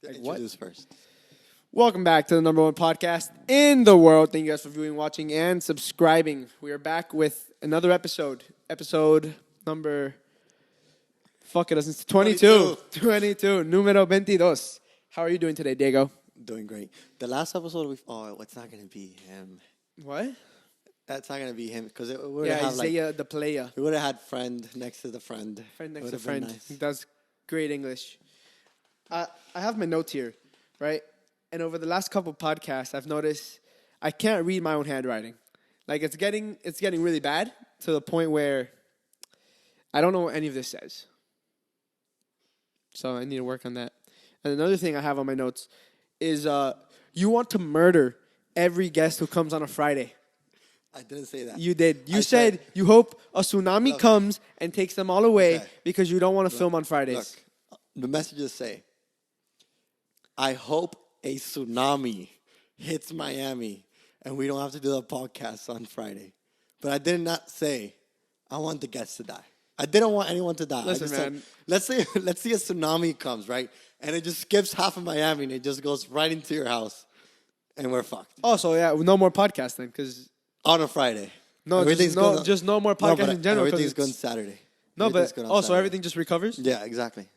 Like what? Introduce first. Welcome back to the number one podcast in the world. Thank you guys for viewing, watching, and subscribing. We are back with another episode. Episode number... Fuck it, it's 22. 22. Numero 22. How are you doing today, Diego? Doing great. The last episode, it's not going to be him. What? That's not going to be him because it would have Isaiah, the player. We would have had friend next to the friend. Friend next to friend. Nice. That's great English. I have my notes here, right? And over the last couple podcasts, I've noticed I can't read my own handwriting. Like it's getting really bad to the point where I don't know what any of this says. So I need to work on that. And another thing I have on my notes is you want to murder every guest who comes on a Friday. I didn't say that. You did. You said you hope a tsunami comes and takes them all away because you don't want to film on Fridays. Look, the messages say, I hope a tsunami hits Miami and we don't have to do the podcast on Friday. But I did not say I want the guests to die. I didn't want anyone to die. Listen, man. Said, let's see a tsunami comes, right? And it just skips half of Miami and it just goes right into your house. And we're fucked. Oh, so yeah, no more podcast then, because... On a Friday. No, just no more podcast in general. Everything's going Saturday. No, but also everything just recovers? Yeah, exactly.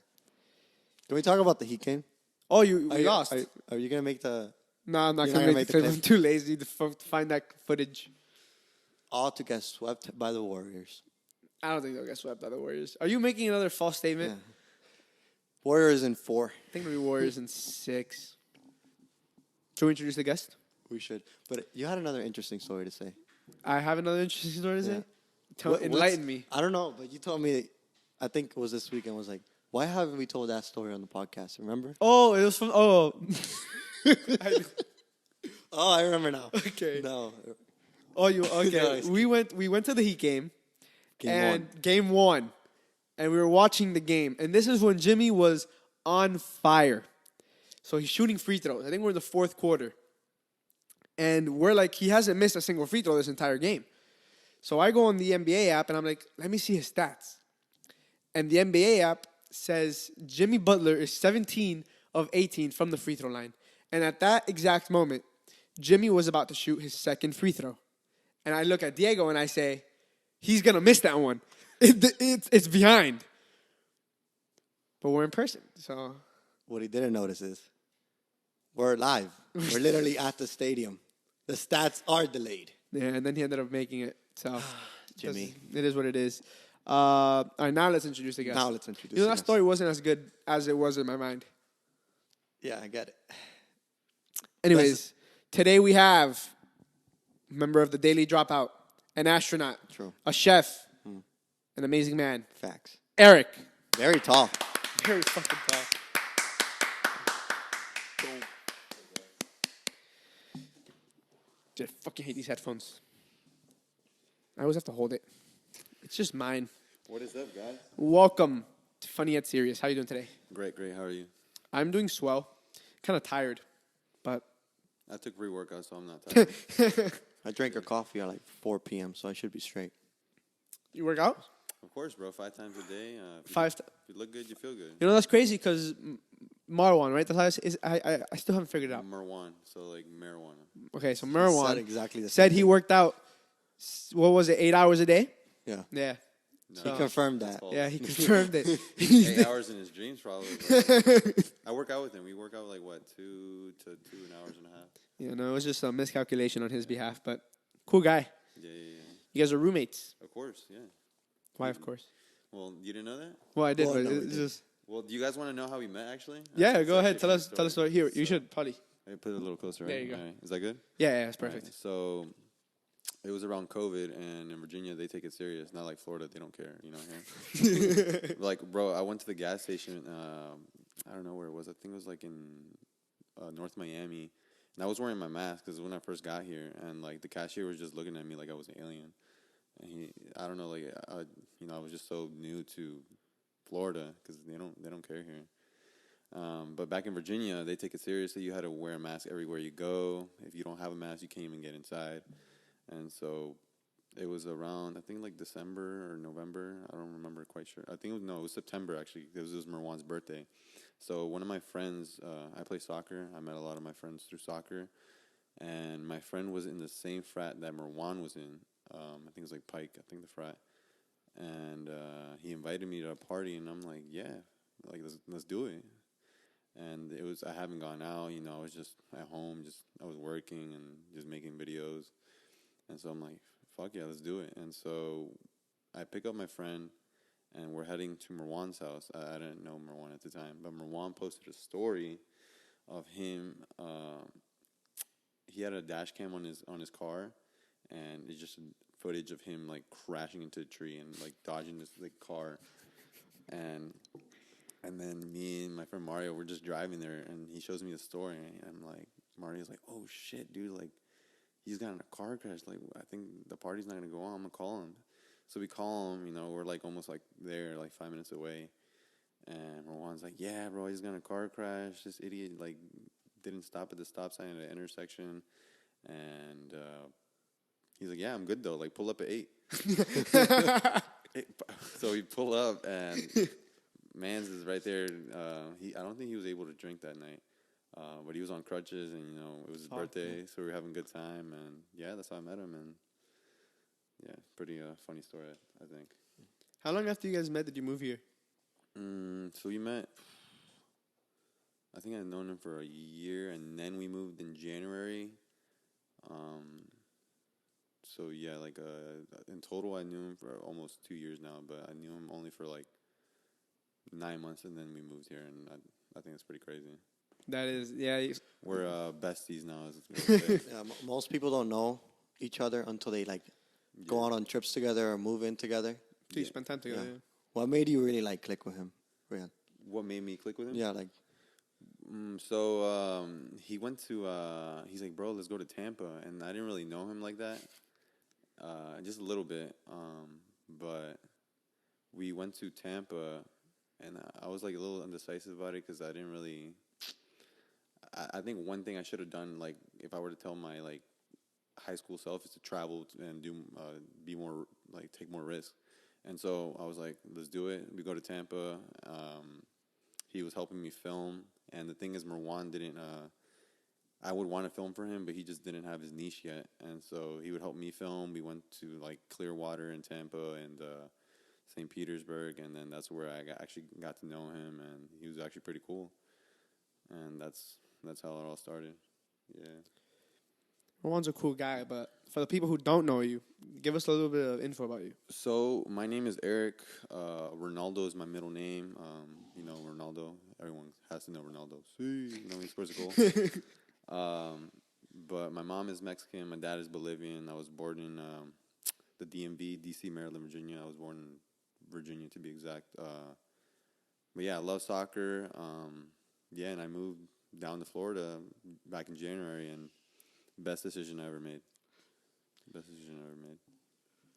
Can we talk about the Heat game? Oh, you lost. Are you going to make the... No, I'm not going to make the clip. I'm too lazy to find that footage. All to get swept by the Warriors. I don't think they'll get swept by the Warriors. Are you making another false statement? Yeah. Warriors in 4. I think it'll be Warriors in 6. Should we introduce the guest? We should. But you had another interesting story to say. I have another interesting story to say? Enlighten me. I don't know, but you told me, I think it was this weekend, was like, why haven't we told that story on the podcast? Remember? Oh, it was from... Oh. I remember now. Okay. No. Oh, you... Okay. We went to the Heat game. Game 1. And we were watching the game. And this is when Jimmy was on fire. So he's shooting free throws. I think we're in the 4th quarter. And we're like, he hasn't missed a single free throw this entire game. So I go on the NBA app, and I'm like, let me see his stats. And the NBA app says Jimmy Butler is 17 of 18 from the free throw line. And at that exact moment, Jimmy was about to shoot his 2nd free throw. And I look at Diego, and I say, he's going to miss that one. It's behind. But we're in person, so... What he didn't notice is we're live. We're literally at the stadium. The stats are delayed. Yeah, and then he ended up making it. So, Jimmy. It is what it is. All right, now let's introduce the guest. That story wasn't as good as it was in my mind. Yeah, I get it. Anyways, today we have a member of the Daily Dropout, an astronaut, a chef, an amazing man. Facts. Erick. Very tall. Very fucking tall. I fucking hate these headphones. I always have to hold it. It's just mine. What is up, guys? Welcome to Funny Yet Serious. How you doing today? Great. How are you? I'm doing swell. Kind of tired, but... I took pre-workout, so I'm not tired. I drank a coffee at like 4 p.m., so I should be straight. You work out? Of course, bro. 5 times a day. If you look good, you feel good. You know, that's crazy because Marwan, right? I still haven't figured it out. Marwan, so like marijuana. Okay, so Marwan said exactly the same said he worked out, what was it, 8 hours a day? Yeah. Yeah. No, he confirmed that. Yeah, he confirmed it. 8 hours in his dreams, probably. I work out with him. We work out like, 2 to 2 hours and a half. Yeah, no, it was just a miscalculation on his behalf, but cool guy. Yeah. You guys are roommates. Of course, yeah. Why, of course? Well, you didn't know that? Well, I did, but it's just... Well, do you guys want to know how we met, actually? Yeah, go ahead. Tell us the story. Here, you should, probably. I put it a little closer, right? There you go. Right. Is that good? Yeah, that's perfect. Right. So, it was around COVID, and in Virginia, they take it serious. Not like Florida, they don't care, you know. Like, bro, I went to the gas station. I don't know where it was. I think it was like in North Miami. And I was wearing my mask because when I first got here, and like the cashier was just looking at me like I was an alien. And I don't know, like, I was just so new to Florida because they don't care here. But back in Virginia, they take it seriously. You had to wear a mask everywhere you go. If you don't have a mask, you can't even get inside. And so it was around, I think, like December or November. I don't remember quite sure. I think it was September, actually. It was Marwan's birthday. So one of my friends, I play soccer. I met a lot of my friends through soccer, and my friend was in the same frat that Marwan was in. I think it was like Pike. I think the frat, and he invited me to a party, and I'm like, yeah, like let's do it. And it was I haven't gone out, you know. I was just at home, I was working and just making videos, and so I'm like, fuck yeah, let's do it. And so I pick up my friend, and we're heading to Marwan's house. I didn't know Marwan at the time, but Marwan posted a story of him. He had a dash cam on his car, and it's just footage of him like crashing into a tree and like dodging this like car, and then me and my friend Mario were just driving there, and he shows me the story, and I'm like, Mario's like, oh shit, dude, like he's got in a car crash. Like I think the party's not gonna go on. I'm gonna call him. So we call him. You know, we're like almost like there, like 5 minutes away, and Marwan's like, yeah, bro, he's got in a car crash. This idiot like didn't stop at the stop sign at the intersection, and he's like, yeah, I'm good though. Like pull up at 8. So we pull up, and Mans is right there. I don't think he was able to drink that night, but he was on crutches, and you know it was his birthday, so we were having a good time, and yeah, that's how I met him, and yeah, pretty funny story, I think. How long after you guys met did you move here? So we met. I think I'd known him for a year, and then we moved in January. So yeah, like in total, I knew him for almost 2 years now, but I knew him only for like 9 months, and then we moved here, and I think it's pretty crazy. That is, yeah. We're besties now. Yeah, most people don't know each other until they like go out on trips together or move in together. So you spend time together. Yeah. Yeah. What made you really like click with him, Rian? What made me click with him? Yeah, like. So he went to. He's like, bro, let's go to Tampa, and I didn't really know him like that, just a little bit. But we went to Tampa, and I was like a little indecisive about it because I didn't really. I think one thing I should have done, like if I were to tell my like high school self, is to travel and be more like take more risks. And so I was like, let's do it. We go to Tampa. He was helping me film, and the thing is, Marwan didn't. I would want to film for him, but he just didn't have his niche yet, and so he would help me film. We went to like Clearwater in Tampa and St. Petersburg, and then that's where I actually got to know him, and he was actually pretty cool, and that's how it all started. Yeah. Marwan's a cool guy, but for the people who don't know you, give us a little bit of info about you. So my name is Erick. Ronaldo is my middle name. You know Ronaldo. Everyone has to know Ronaldo. See, you know he scores a goal. But my mom is Mexican. My dad is Bolivian. I was born in the DMV, DC, Maryland, Virginia. I was born in Virginia to be exact. But yeah, I love soccer. Yeah, and I moved down to Florida back in January, and best decision I ever made. Best decision I ever made.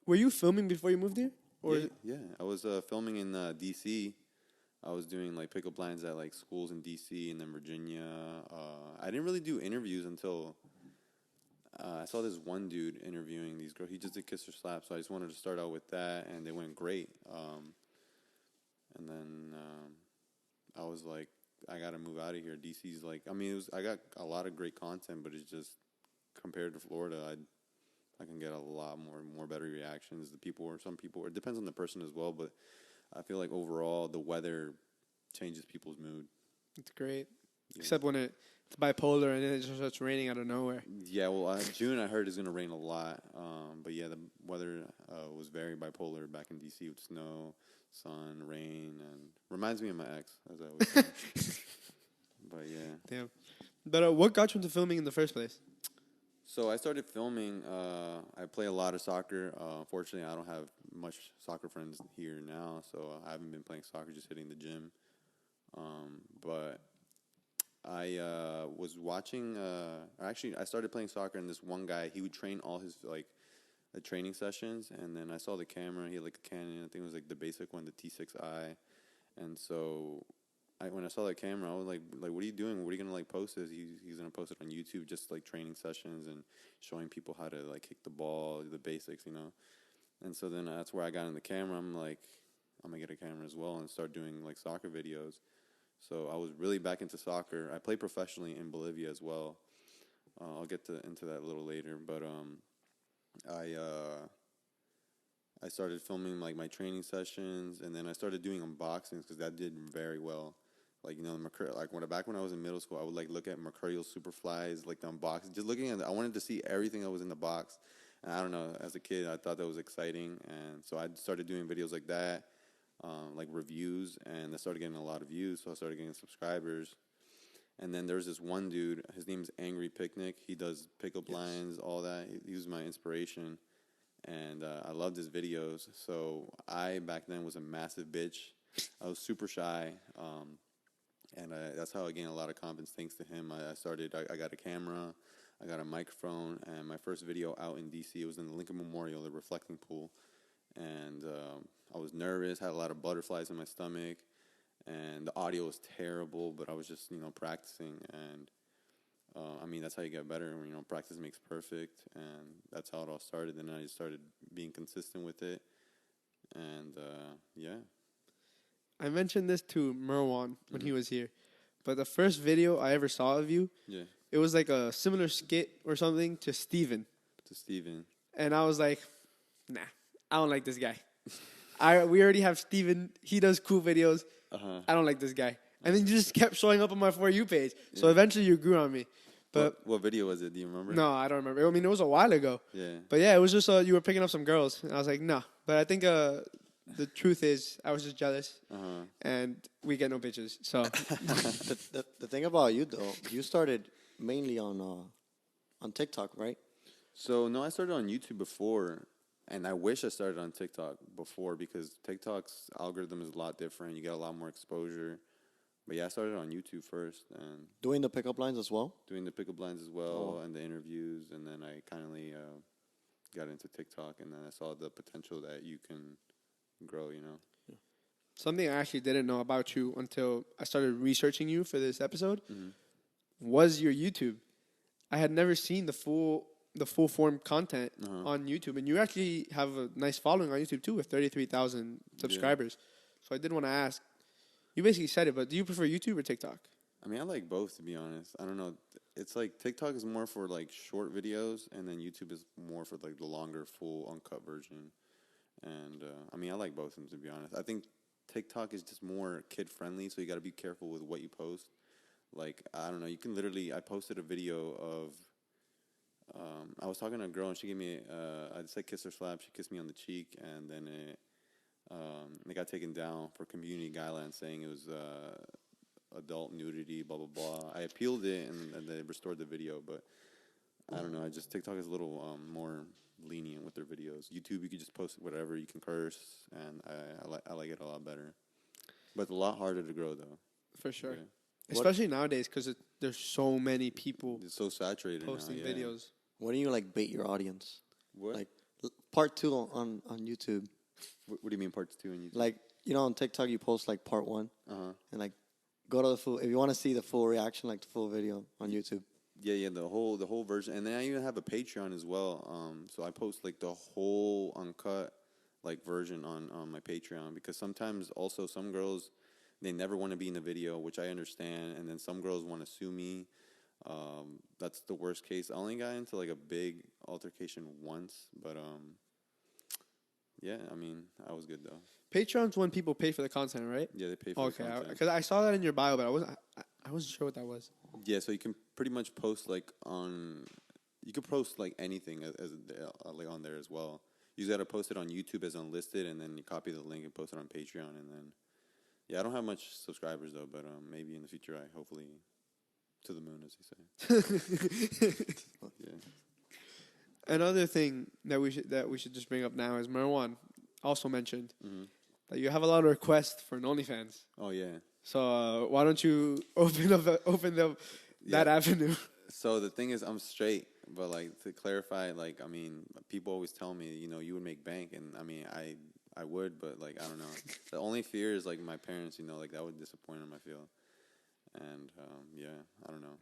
Were you filming before you moved here? Or yeah. I was filming in D.C. I was doing like pickup lines at like schools in D.C. and then Virginia. I didn't really do interviews until I saw this one dude interviewing these girls. He just did kiss or slap, so I just wanted to start out with that, and they went great. And then I was like, I gotta move out of here. DC's like, I mean, I got a lot of great content, but it's just compared to Florida, I can get a lot more better reactions. Some people, it depends on the person as well, but I feel like overall the weather changes people's mood. It's great. Yeah. Except when it's bipolar and then it just starts raining out of nowhere. Yeah, well, June I heard is going to rain a lot. But yeah, the weather was very bipolar back in DC with snow, sun, rain, and reminds me of my ex, as I always say. But yeah. Damn. But what got you into filming in the first place? So I started filming. I play a lot of soccer. Unfortunately, I don't have much soccer friends here now, so I haven't been playing soccer, just hitting the gym. But I was watching. Actually, I started playing soccer, and this one guy, he would train all his the training sessions, and then I saw the camera. He had like a Canon. I think it was like the basic one, the T6i, and so. When I saw that camera, I was like, what are you doing? What are you gonna like post this? He's gonna post it on YouTube, just like training sessions and showing people how to like kick the ball, the basics, you know. And so then that's where I got in the camera. I'm like, I'm gonna get a camera as well and start doing like soccer videos. So I was really back into soccer. I played professionally in Bolivia as well. I'll get into that a little later, but I I started filming like my training sessions, and then I started doing unboxings because that did very well. Like, you know, back when I was in middle school, I would like look at Mercurial Superflies, like the unboxing, just looking at it. I wanted to see everything that was in the box. And I don't know, as a kid, I thought that was exciting, and so I started doing videos like that, like reviews, and I started getting a lot of views, so I started getting subscribers. And then there's this one dude, his name's Angry Picnic. He does pickup lines, all that. He was my inspiration, and I loved his videos. So I, back then, was a massive bitch. I was super shy, and that's how I gained a lot of confidence thanks to him. I got a camera, I got a microphone, and my first video out in D.C., it was in the Lincoln Memorial, the reflecting pool. And I was nervous, had a lot of butterflies in my stomach, and the audio was terrible, but I was just, practicing. And I mean, that's how you get better. Practice makes perfect, and that's how it all started. Then I just started being consistent with it, and yeah. I mentioned this to Merwan when he was here, but the first video I ever saw of you, it was like a similar skit or something to Steven. And I was like, nah, I don't like this guy. We already have Steven. He does cool videos. I don't like this guy. And then you just kept showing up on my For You page. So eventually you grew on me. But what video was it? Do you remember? No, I don't remember. I mean, it was a while ago. Yeah. But yeah, it was just you were picking up some girls. And I was like, no. But I think the truth is I was just jealous. And we get no bitches. So the thing about you, though, you started mainly on TikTok, right? So, no, I started on YouTube before. And I wish I started on TikTok before, because TikTok's algorithm is a lot different. You get a lot more exposure. But yeah, I started on YouTube first. And doing the pickup lines as well? Doing the pickup lines as well, and the interviews. And then I kindly got into TikTok, and then I saw the potential that you can grow, Yeah. Something I actually didn't know about you until I started researching you for this episode was your YouTube. I had never seen the full form content on YouTube, and you actually have a nice following on YouTube too, with 33,000 subscribers. So I did want to ask. You basically said it, but do you prefer YouTube or TikTok? I mean, I like both, to be honest. I don't know. It's like TikTok is more for like short videos, and then YouTube is more for like the longer, full, uncut version. And I mean, I like both of them, to be honest. I think TikTok is just more kid friendly, so you got to be careful with what you post. Like, I don't know. You can literally. I posted a video of. I was talking to a girl, and she gave me. I said kiss or slap. She kissed me on the cheek, and then it got taken down for community guidelines, saying it was adult nudity, blah blah blah. I appealed it, and they restored the video, but I don't know. TikTok is a little more lenient with their videos. YouTube, you can just post whatever. You can curse, and I like it a lot better. But it's a lot harder to grow, though. For sure. Yeah. Especially nowadays, because there's so many people. It's so saturated posting now, videos. Why don't you like bait your audience? What? Like part 2 on YouTube. What do you mean part 2 on YouTube? Like, on TikTok you post like part 1, and like go to the full. If you want to see the full reaction, like the full video on YouTube. Yeah, the whole version, and then I even have a Patreon as well. So I post like the whole uncut like version on my Patreon, because sometimes also some girls, they never want to be in the video, which I understand, and then some girls want to sue me. That's the worst case. I only got into like a big altercation once, but yeah, I mean, I was good though. Patreon's when people pay for the content, right? Yeah, they pay for the content. Because I saw that in your bio, but I wasn't sure what that was. Yeah, so you can pretty much post like you could post like anything as like on there as well. You just gotta post it on YouTube as unlisted, and then you copy the link and post it on Patreon, and then I don't have much subscribers though, but maybe in the future I hopefully to the moon, as you say. Yeah. Another thing that we should just bring up now is Marwan also mentioned that you have a lot of requests for an OnlyFans. Oh yeah. So why don't you open that avenue? So the thing is, I'm straight, but like to clarify, like I mean, people always tell me, you would make bank, and I mean, I would, but like I don't know. The only fear is like my parents, like that would disappoint them, I feel. And yeah, I don't know.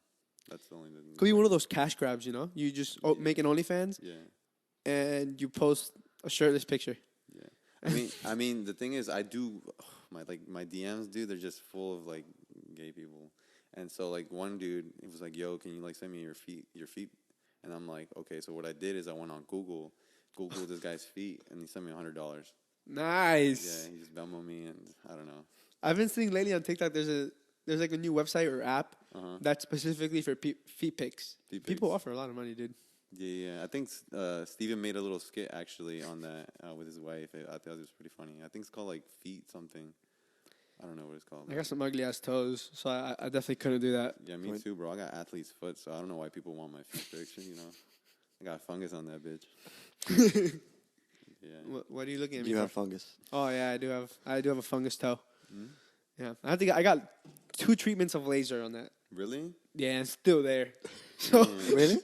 That's the only. Could be one of those cash grabs, You just make an OnlyFans, and you post a shirtless picture. Yeah, I mean, the thing is, I do my DMs, dude. They're just full of like gay people. And so like one dude, he was like, "Yo, can you like send me your feet?" And I'm like, "Okay." So what I did is I went on Googled this guy's feet, and he sent me $100. Nice. Yeah, he just Venmoed me, and I don't know. I've been seeing lately on TikTok. There's like a new website or app that's specifically for feet pics. People offer a lot of money, dude. Yeah. I think Steven made a little skit actually on that with his wife. I thought it was pretty funny. I think it's called like feet something. I don't know what it's called. I got some ugly ass toes, so I definitely couldn't do that. Yeah, me too, bro. I got athlete's foot, so I don't know why people want my feet picture. You know, I got fungus on that bitch. Yeah. What are you looking at me? You have fungus. Oh yeah, I do have a fungus toe. Mm-hmm. Yeah, I got 2 treatments of laser on that. Really? Yeah, it's still there. So Really?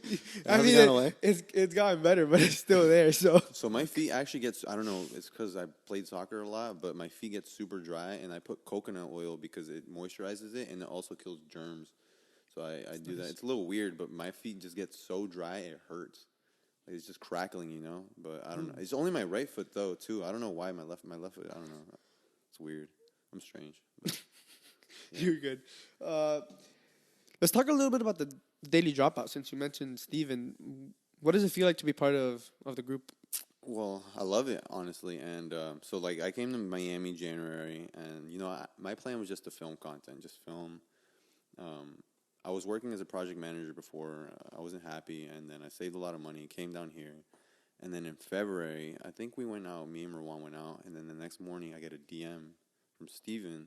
I mean, it's gotten better, but it's still there. So my feet actually gets, I don't know, it's because I played soccer a lot, but my feet get super dry, and I put coconut oil because it moisturizes it, and it also kills germs. So I do that. It's a little weird, but my feet just get so dry it hurts. Like it's just crackling, you know. But I don't know. It's only my right foot though too. I don't know why my left foot. I don't know. It's weird. I'm strange. But, yeah. You're good. Let's talk a little bit about the Daily Dropout. Since you mentioned Steven, what does it feel like to be part of the group? Well, I love it, honestly. And so, like, I came to Miami January, and, you know, my plan was just to film content, just film. I was working as a project manager before. I wasn't happy, and then I saved a lot of money, came down here. And then in February, I think we went out, me and Marwan went out, and then the next morning I get a DM from Steven,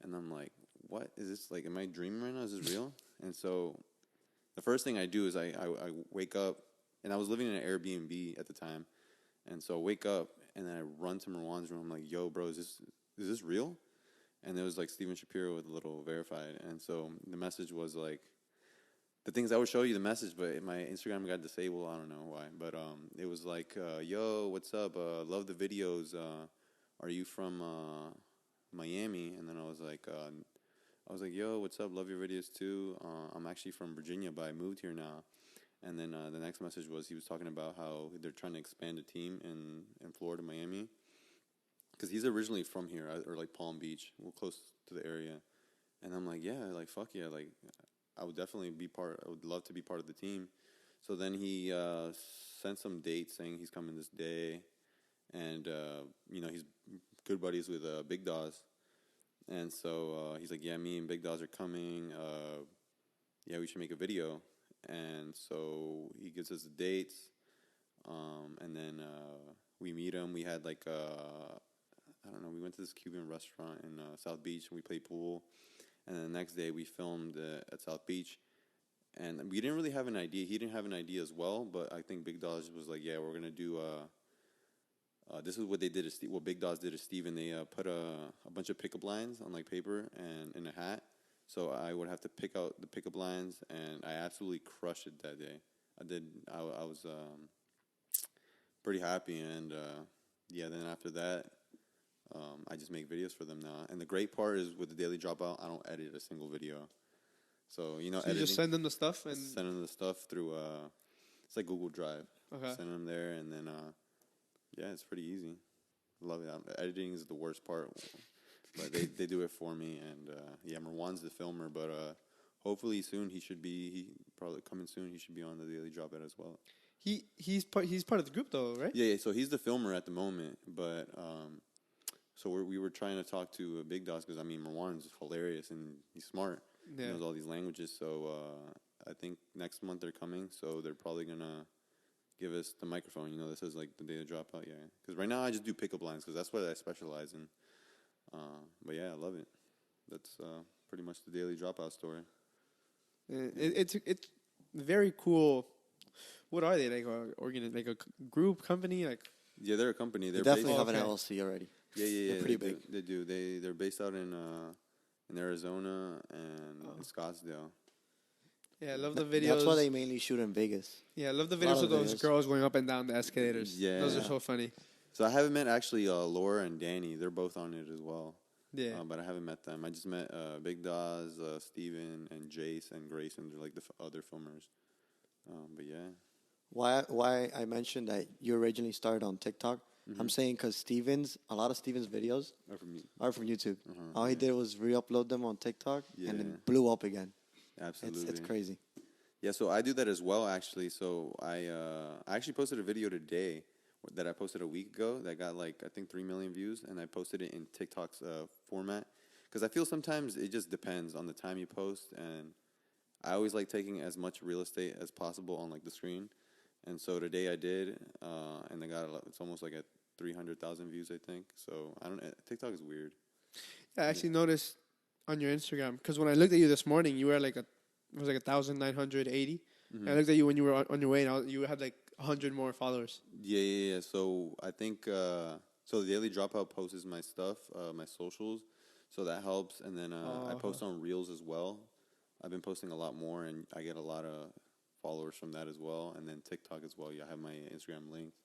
and I'm like, what is this? Like, am I dreaming right now? Is this real? And so the first thing I do is I wake up, and I was living in an Airbnb at the time. And so I wake up, and then I run to Marwan's room. I'm like, yo, bro, is this real? And it was like Steven Shapiro with a little verified. And so the message was like, the things I would show you the message, but my Instagram got disabled. I don't know why. But it was like, yo, what's up? Love the videos. Are you from Miami? And then I was like, yo, what's up? Love your videos too. I'm actually from Virginia, but I moved here now. And then the next message was he was talking about how they're trying to expand a team in Florida, Miami. Because he's originally from here, or like Palm Beach. We're close to the area. And I'm like, yeah, like, fuck yeah. Like, I would definitely I would love to be part of the team. So then he sent some dates saying he's coming this day. And, you know, he's good buddies with Big Dawes. And so he's like, yeah, me and Big Dawes are coming. Yeah, we should make a video. And so he gives us the dates. And then we meet him. We had like, I don't know, we went to this Cuban restaurant in South Beach, and we played pool. And then the next day we filmed at South Beach. And we didn't really have an idea. He didn't have an idea as well. But I think Big Dawes was like, yeah, we're going to do... this is what they did. What Big Dawes did to Steven. They put a bunch of pickup lines on like paper and in a hat. So I would have to pick out the pickup lines, and I absolutely crushed it that day. I did. I was pretty happy, and yeah. Then after that, I just make videos for them now. And the great part is with the Daily Dropout, I don't edit a single video. So you know, so you just send them the stuff and send them the stuff through. It's like Google Drive. Okay. Send them there, and then yeah, it's pretty easy. Love it. Editing is the worst part. But they do it for me, and yeah, Marwan's the filmer, but hopefully soon he probably coming soon. He should be on the Daily Dropout as well. He's part of the group though, right? Yeah. So he's the filmer at the moment, but so we were trying to talk to Big Dawes because I mean Marwan's hilarious and he's smart. Yeah. He knows all these languages, so I think next month they're coming, so they're probably gonna give us the microphone. You know, this is like the Daily Dropout, yeah. Because right now I just do pickup lines because that's what I specialize in. But yeah, I love it. That's pretty much the Daily Dropout story. It's very cool. What are they, like a group company? Like yeah, they're a company. They definitely have an LLC already. Yeah. They're pretty big. They do. They're based out in Arizona and in Scottsdale. Yeah, I love the videos. That's why they mainly shoot in Vegas. Yeah, I love the videos of those girls going up and down the escalators. Yeah, those are so funny. So I haven't met actually Laura and Danny. They're both on it as well. Yeah. But I haven't met them. I just met Big Dawes, Steven, and Jace and Grayson. They're like the other filmers. But yeah. Why I mentioned that you originally started on TikTok I'm saying because a lot of Steven's videos are from YouTube. All he did was re-upload them on TikTok and then blew up again. Absolutely. It's crazy. Yeah, so I do that as well, actually. So I actually posted a video today that I posted a week ago that got like, I think 3 million views, and I posted it in TikTok's format. Because I feel sometimes it just depends on the time you post, and I always like taking as much real estate as possible on like the screen. And so today I did, and I got it's almost like at 300,000 views, I think. So TikTok is weird. Yeah, I actually noticed on your Instagram, because when I looked at you this morning, you were like it was like 1,980. And I looked at you when you were on your way, and you had like 100 more followers. Yeah. So I think so. The Daily Dropout posts my stuff, my socials, so that helps. And then I post on Reels as well. I've been posting a lot more, and I get a lot of followers from that as well. And then TikTok as well. Yeah, I have my Instagram linked.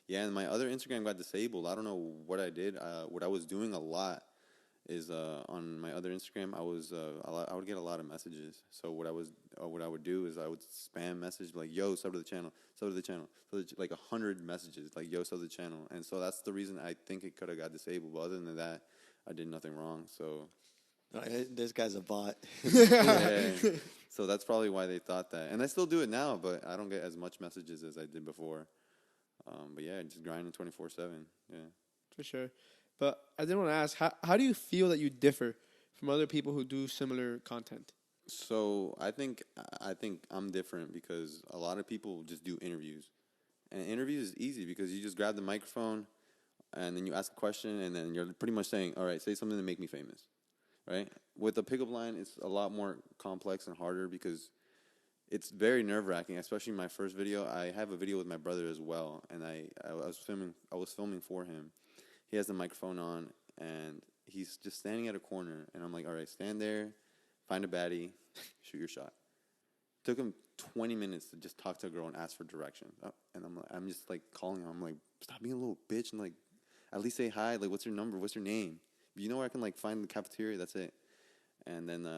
Yeah, and my other Instagram got disabled. I don't know what I did. What I was doing a lot is on my other Instagram, I would get a lot of messages. So what I would do is I would spam message like, "Yo, sub to the channel, sub to the channel," so like 100 messages like, "Yo, sub to the channel," and so that's the reason I think it could have got disabled. But other than that, I did nothing wrong. So this guy's a bot. yeah. So that's probably why they thought that, and I still do it now, but I don't get as much messages as I did before. But yeah, just grinding 24/7. Yeah, for sure. But I did want to ask, how do you feel that you differ from other people who do similar content? So I think I'm different because a lot of people just do interviews, and interviews is easy because you just grab the microphone, and then you ask a question, and then you're pretty much saying, "All right, say something to make me famous," right? With a pickup line, it's a lot more complex and harder because it's very nerve-wracking, especially my first video. I have a video with my brother as well, and I was filming for him. He has the microphone on, and he's just standing at a corner, and I'm like, all right, stand there, find a baddie, shoot your shot. Took him 20 minutes to just talk to a girl and ask for direction. And I'm just like calling him. I'm like, stop being a little bitch and like, at least say hi. Like, what's your number? What's your name? You know where I can like find the cafeteria? That's it. And then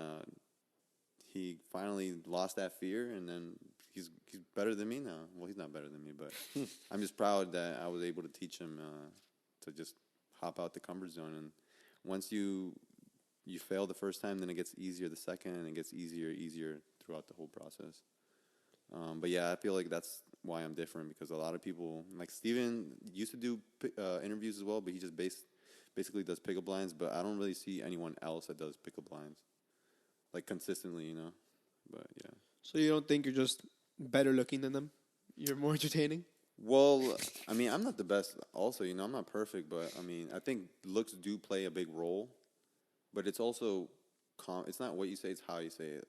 he finally lost that fear, and then he's better than me now. Well, he's not better than me, but I'm just proud that I was able to teach him to just hop out the comfort zone. And once you fail the first time, then it gets easier the second, and it gets easier throughout the whole process. But yeah, I feel like that's why I'm different, because a lot of people, like Steven used to do interviews as well, but he just basically does pickup lines, but I don't really see anyone else that does pickup lines like consistently, you know. But yeah. So you don't think you're just better looking than them? You're more entertaining? Well, I mean, I'm not the best also, you know, I'm not perfect, but I mean, I think looks do play a big role, but it's also, it's not what you say, it's how you say it.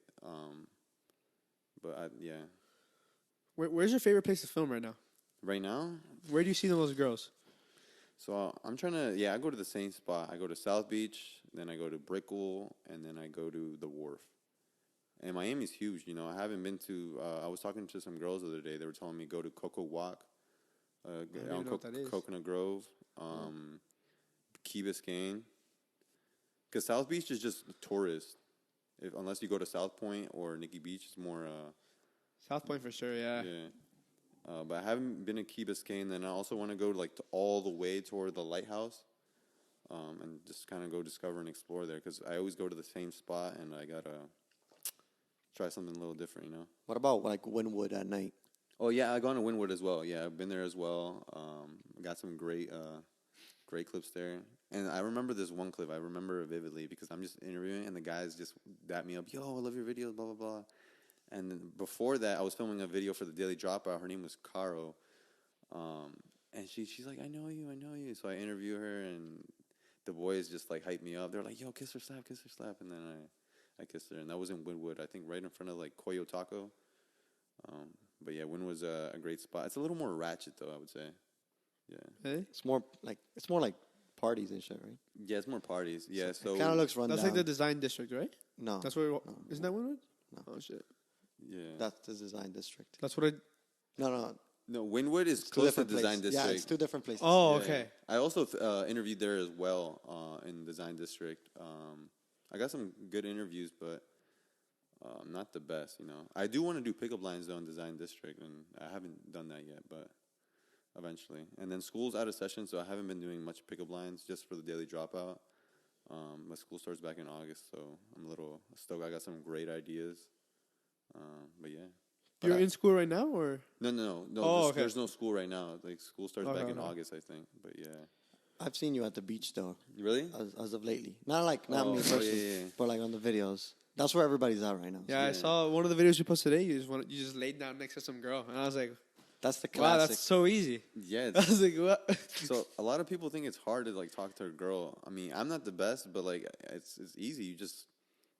Yeah. Where's your favorite place to film right now? Right now? Where do you see the most girls? So I'm trying to, I go to the same spot. I go to South Beach, then I go to Brickell, and then I go to the Wharf. And Miami's huge, you know. I haven't been to, I was talking to some girls the other day. They were telling me go to Coco Walk. Coconut Grove, Key Biscayne, because South Beach is just tourist. Unless you go to South Point or Nikki Beach, it's more. South Point for sure, yeah. Yeah, but I haven't been to Key Biscayne. Then I also want to go like all the way toward the lighthouse, and just kind of go discover and explore there. Because I always go to the same spot, and I gotta try something a little different, you know. What about like Wynwood at night? Oh yeah, I gone to Wynwood as well. Yeah, I've been there as well. Got some great clips there. And I remember this one clip. I remember it vividly because I'm just interviewing, and the guys just dap me up. Yo, I love your videos, blah blah blah. And then before that, I was filming a video for the Daily Dropout. Her name was Caro, and she's like, I know you. So I interview her, and the boys just like hype me up. They're like, yo, kiss her slap, and then I kissed her, and that was in Wynwood. I think right in front of like Koyo Taco. But yeah, Wynn was a great spot. It's a little more ratchet though, I would say. Yeah. Hey? It's more like parties and shit, right? Yeah, it's more parties. Yeah, so it kind of looks run That's down. like the design district, right? No. That's where. No. Isn't that Wynwood? No. Oh shit. Yeah. That's the design district. That's what I. No, Wynwood is close to design district. Yeah, it's two different places. Oh, Yeah, okay. yeah. I also interviewed there as well in design district. I got some good interviews, but not the best, you know. I do want to do pickup lines though in design district, and I haven't done that yet. But eventually. And then school's out of session, so I haven't been doing much pickup lines just for the daily dropout. My school starts back in August, so I'm a little stoked. I got some great ideas. But yeah. You're in school right now, or? No. Oh, okay. There's no school right now. Like school starts back in August, I think. But yeah. I've seen you at the beach though. Really? As of lately. Not me personally, yeah. but like on the videos. That's where everybody's at right now. Yeah, I saw one of the videos you posted today. You just laid down next to some girl, and I was like, that's the wow, classic. that's so easy. Yeah. I was like, what? So a lot of people think it's hard to like talk to a girl. I mean, I'm not the best, but like it's easy. You just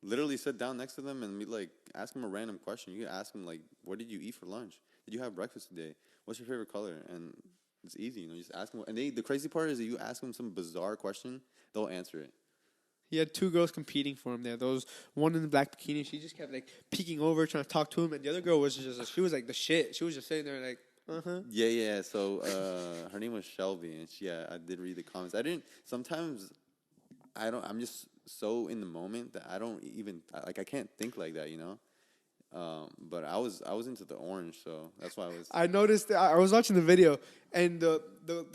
literally sit down next to them and be like, ask them a random question. You can ask them like, what did you eat for lunch? Did you have breakfast today? What's your favorite color? And it's easy, you know. You just ask them. And the crazy part is that you ask them some bizarre question, they'll answer it. He had two girls competing for him there. Those one in the black bikini, she just kept like peeking over, trying to talk to him, and the other girl was she was like the shit. She was just sitting there like, Yeah. So her name was Shelby, and I did read the comments. Sometimes I'm just so in the moment that I don't even I can't think like that, you know. But I was into the orange, so that's why I noticed. I was watching the video, and the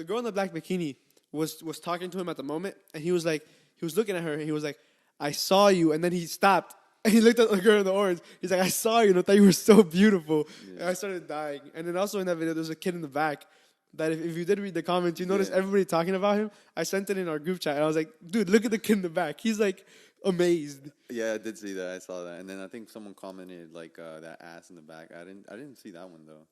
girl in the black bikini was talking to him at the moment, and he was looking at her, and he was like, "I saw you," and then he stopped, and he looked at the girl in the orange. He's like, "I saw you, and I thought you were so beautiful," and I started dying. And then also in that video, there's a kid in the back that if you did read the comments, you noticed everybody talking about him. I sent it in our group chat, and I was like, "Dude, look at the kid in the back. He's like." Amazed. Yeah, I did see that. I saw that, and then I think someone commented like that ass in the back. I didn't see that one though.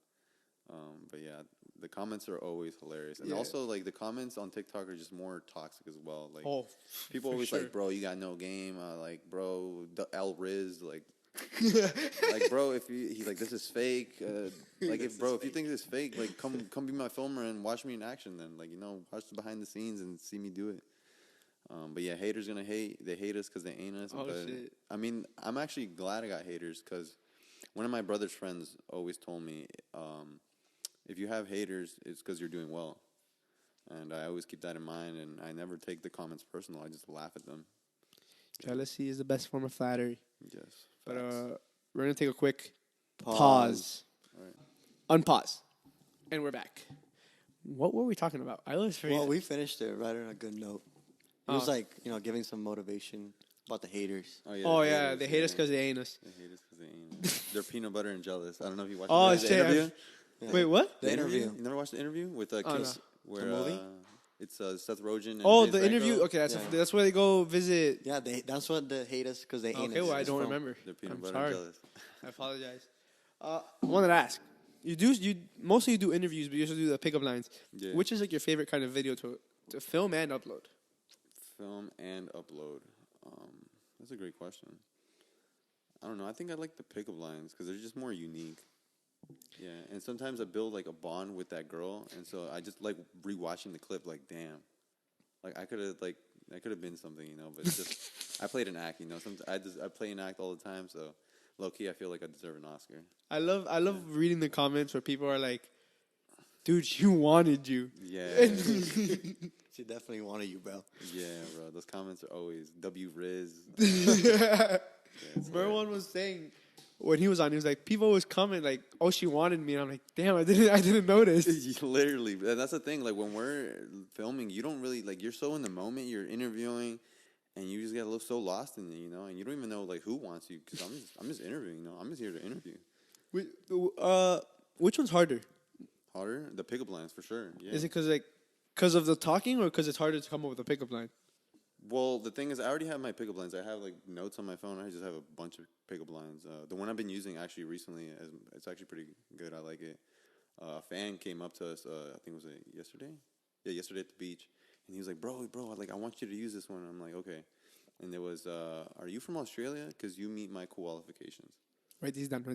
But yeah, the comments are always hilarious, and also like the comments on TikTok are just more toxic as well. Like people always like, bro, you got no game. Like, bro, L Riz, like, like, bro, he's like, this is fake. Like, if you think this is fake, like, come be my filmer and watch me in action. Then, like, you know, watch the behind the scenes and see me do it. But yeah, haters gonna hate. They hate us because they ain't us. Shit. I mean, I'm actually glad I got haters because one of my brother's friends always told me, if you have haters, it's because you're doing well. And I always keep that in mind, and I never take the comments personal. I just laugh at them. Jealousy is the best form of flattery. Yes. But we're gonna take a quick pause. All right. Unpause, and we're back. What were we talking about? I always forget. Well, we finished it right on a good note. It was like, you know, giving some motivation about the haters. Oh yeah, they hate us because they ain't us. They hate us because they ain't us. They're peanut butter and jealous. I don't know if you watched the interview. Yeah. Wait, what? The interview. You never watched the interview with Chris? where the movie? it's Seth Rogen. And the Franco? interview. Okay, that's where they go visit. Yeah, that's what they hate us because they ain't us. Okay, well I don't remember. They're peanut I'm butter sorry. and jealous. I apologize. I wanted to ask. You mostly do interviews, but you also do the pickup lines. Yeah. Which is like your favorite kind of video to film and upload? Film and upload. That's a great question. I don't know. I think I like the pickup lines because they're just more unique. Yeah, and sometimes I build like a bond with that girl, and so I just like rewatching the clip. Like, damn, like I could have been something, you know. But it's just I played an act, you know. I play an act all the time, so low key I feel like I deserve an Oscar. I love reading the comments where people are like, "Dude, she wanted you." Yeah. She definitely wanted you, bro. Yeah, bro. Those comments are always W Riz. Merwan was saying when he was on, he was like, people always comment like, "Oh, she wanted me," and I'm like, "Damn, I didn't notice." Literally, and that's the thing. Like when we're filming, you don't really like. You're so in the moment. You're interviewing, and you just get so lost in it, you know. And you don't even know like who wants you because I'm just interviewing. You know, I'm just here to interview. Which one's harder? Harder, the pickup lines for sure. Yeah. Is it because of the talking, or because it's harder to come up with a pickup line? Well, the thing is, I already have my pickup lines. I have like notes on my phone. I just have a bunch of pickup lines. The one I've been using actually recently, it's actually pretty good. I like it. A fan came up to us. I think it was yesterday. Yeah, yesterday at the beach, and he was like, "Bro, like I want you to use this one." I'm like, "Okay." And there was, "Are you from Australia? Because you meet my qualifications." Write these down.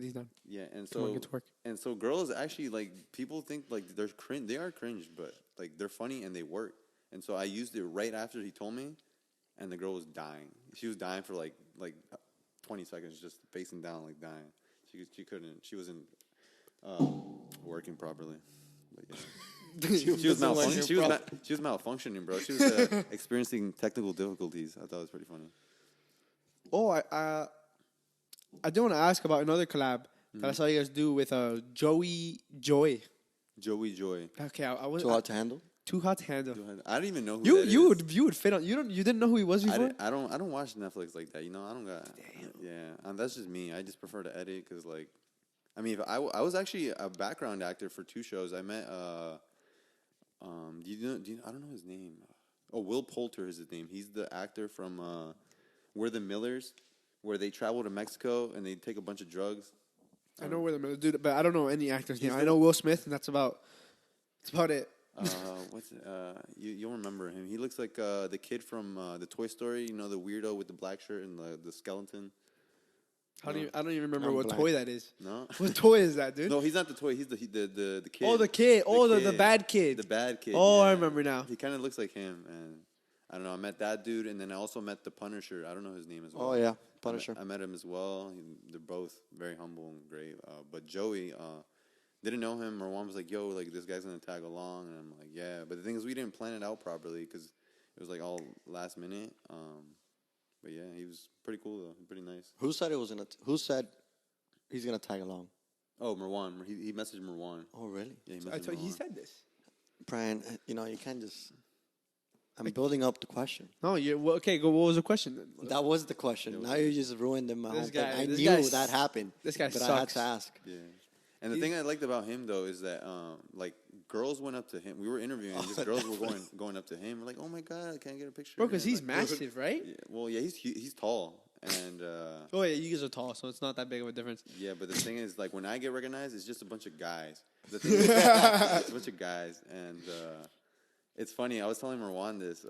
Yeah, and Come on, so get to work. And so girls actually like people think like they're cringe. They are cringe, but like they're funny and they work. And so I used it right after he told me, and the girl was dying. She was dying for like 20 seconds, just facing down, like dying. She couldn't. She wasn't working properly. But yeah. She was malfunctioning, bro. She was experiencing technical difficulties. I thought it was pretty funny. Oh, I do want to ask about another collab that I saw you guys do with Joey Joy. Joey Joy. Okay, I was Too hot to handle. too hot to handle. I don't even know who You that you is. would fit on. You didn't know who he was before. I don't watch Netflix like that. You know, I don't got. Yeah, that's just me. I just prefer to edit because, like, I mean, if I was actually a background actor for 2 shows. I met do you know? I don't know his name. Oh, Will Poulter is his name. He's the actor from We're the Millers, where they travel to Mexico and they take a bunch of drugs. I know where the dude, but I don't know any actor's name. He's I know Will Smith, and that's about it. What's it? You'll remember him. He looks like the kid from the Toy Story. You know, the weirdo with the black shirt and the skeleton. I don't even remember I'm what blank. toy that is. No, What toy is that, dude? no, he's not the toy. He's the kid. Oh, the kid. Oh, the kid. bad kid. The bad kid. Oh, I yeah. remember now. He kind of looks like him, and I don't know. I met that dude, and then I also met the Punisher. I don't know his name as well. Oh yeah, Punisher. I met him as well. They're both very humble and great. But Joey, didn't know him. Marwan was like, "Yo, like this guy's gonna tag along," and I'm like, "Yeah." But the thing is, we didn't plan it out properly because it was like all last minute. But yeah, he was pretty cool though. Pretty nice. Who said it was gonna? Who said he's gonna tag along? Oh, Marwan. He messaged Marwan. Oh really? Yeah, I messaged thought he Marwan. said this. Brian, you know you can't just. I'm building up the question. No, well, okay. Go. What was the question then? That was the question. Now you just ruined my whole This thing. guy- I this knew guy's- that happened. this guy but I had sucks. to ask. Yeah. And the thing I liked about him though is that like girls went up to him. We were interviewing, and just girls were going up to him. We're like, "Oh my god, can I get a picture?" Bro, because And he's like, massive, right? Yeah, well, yeah, he's tall, and Oh yeah, you guys are tall, so it's not that big of a difference. yeah. But the thing is, like when I get recognized, it's just a bunch of guys. The thing is, it's a bunch of guys, and it's funny. I was telling Marwan this.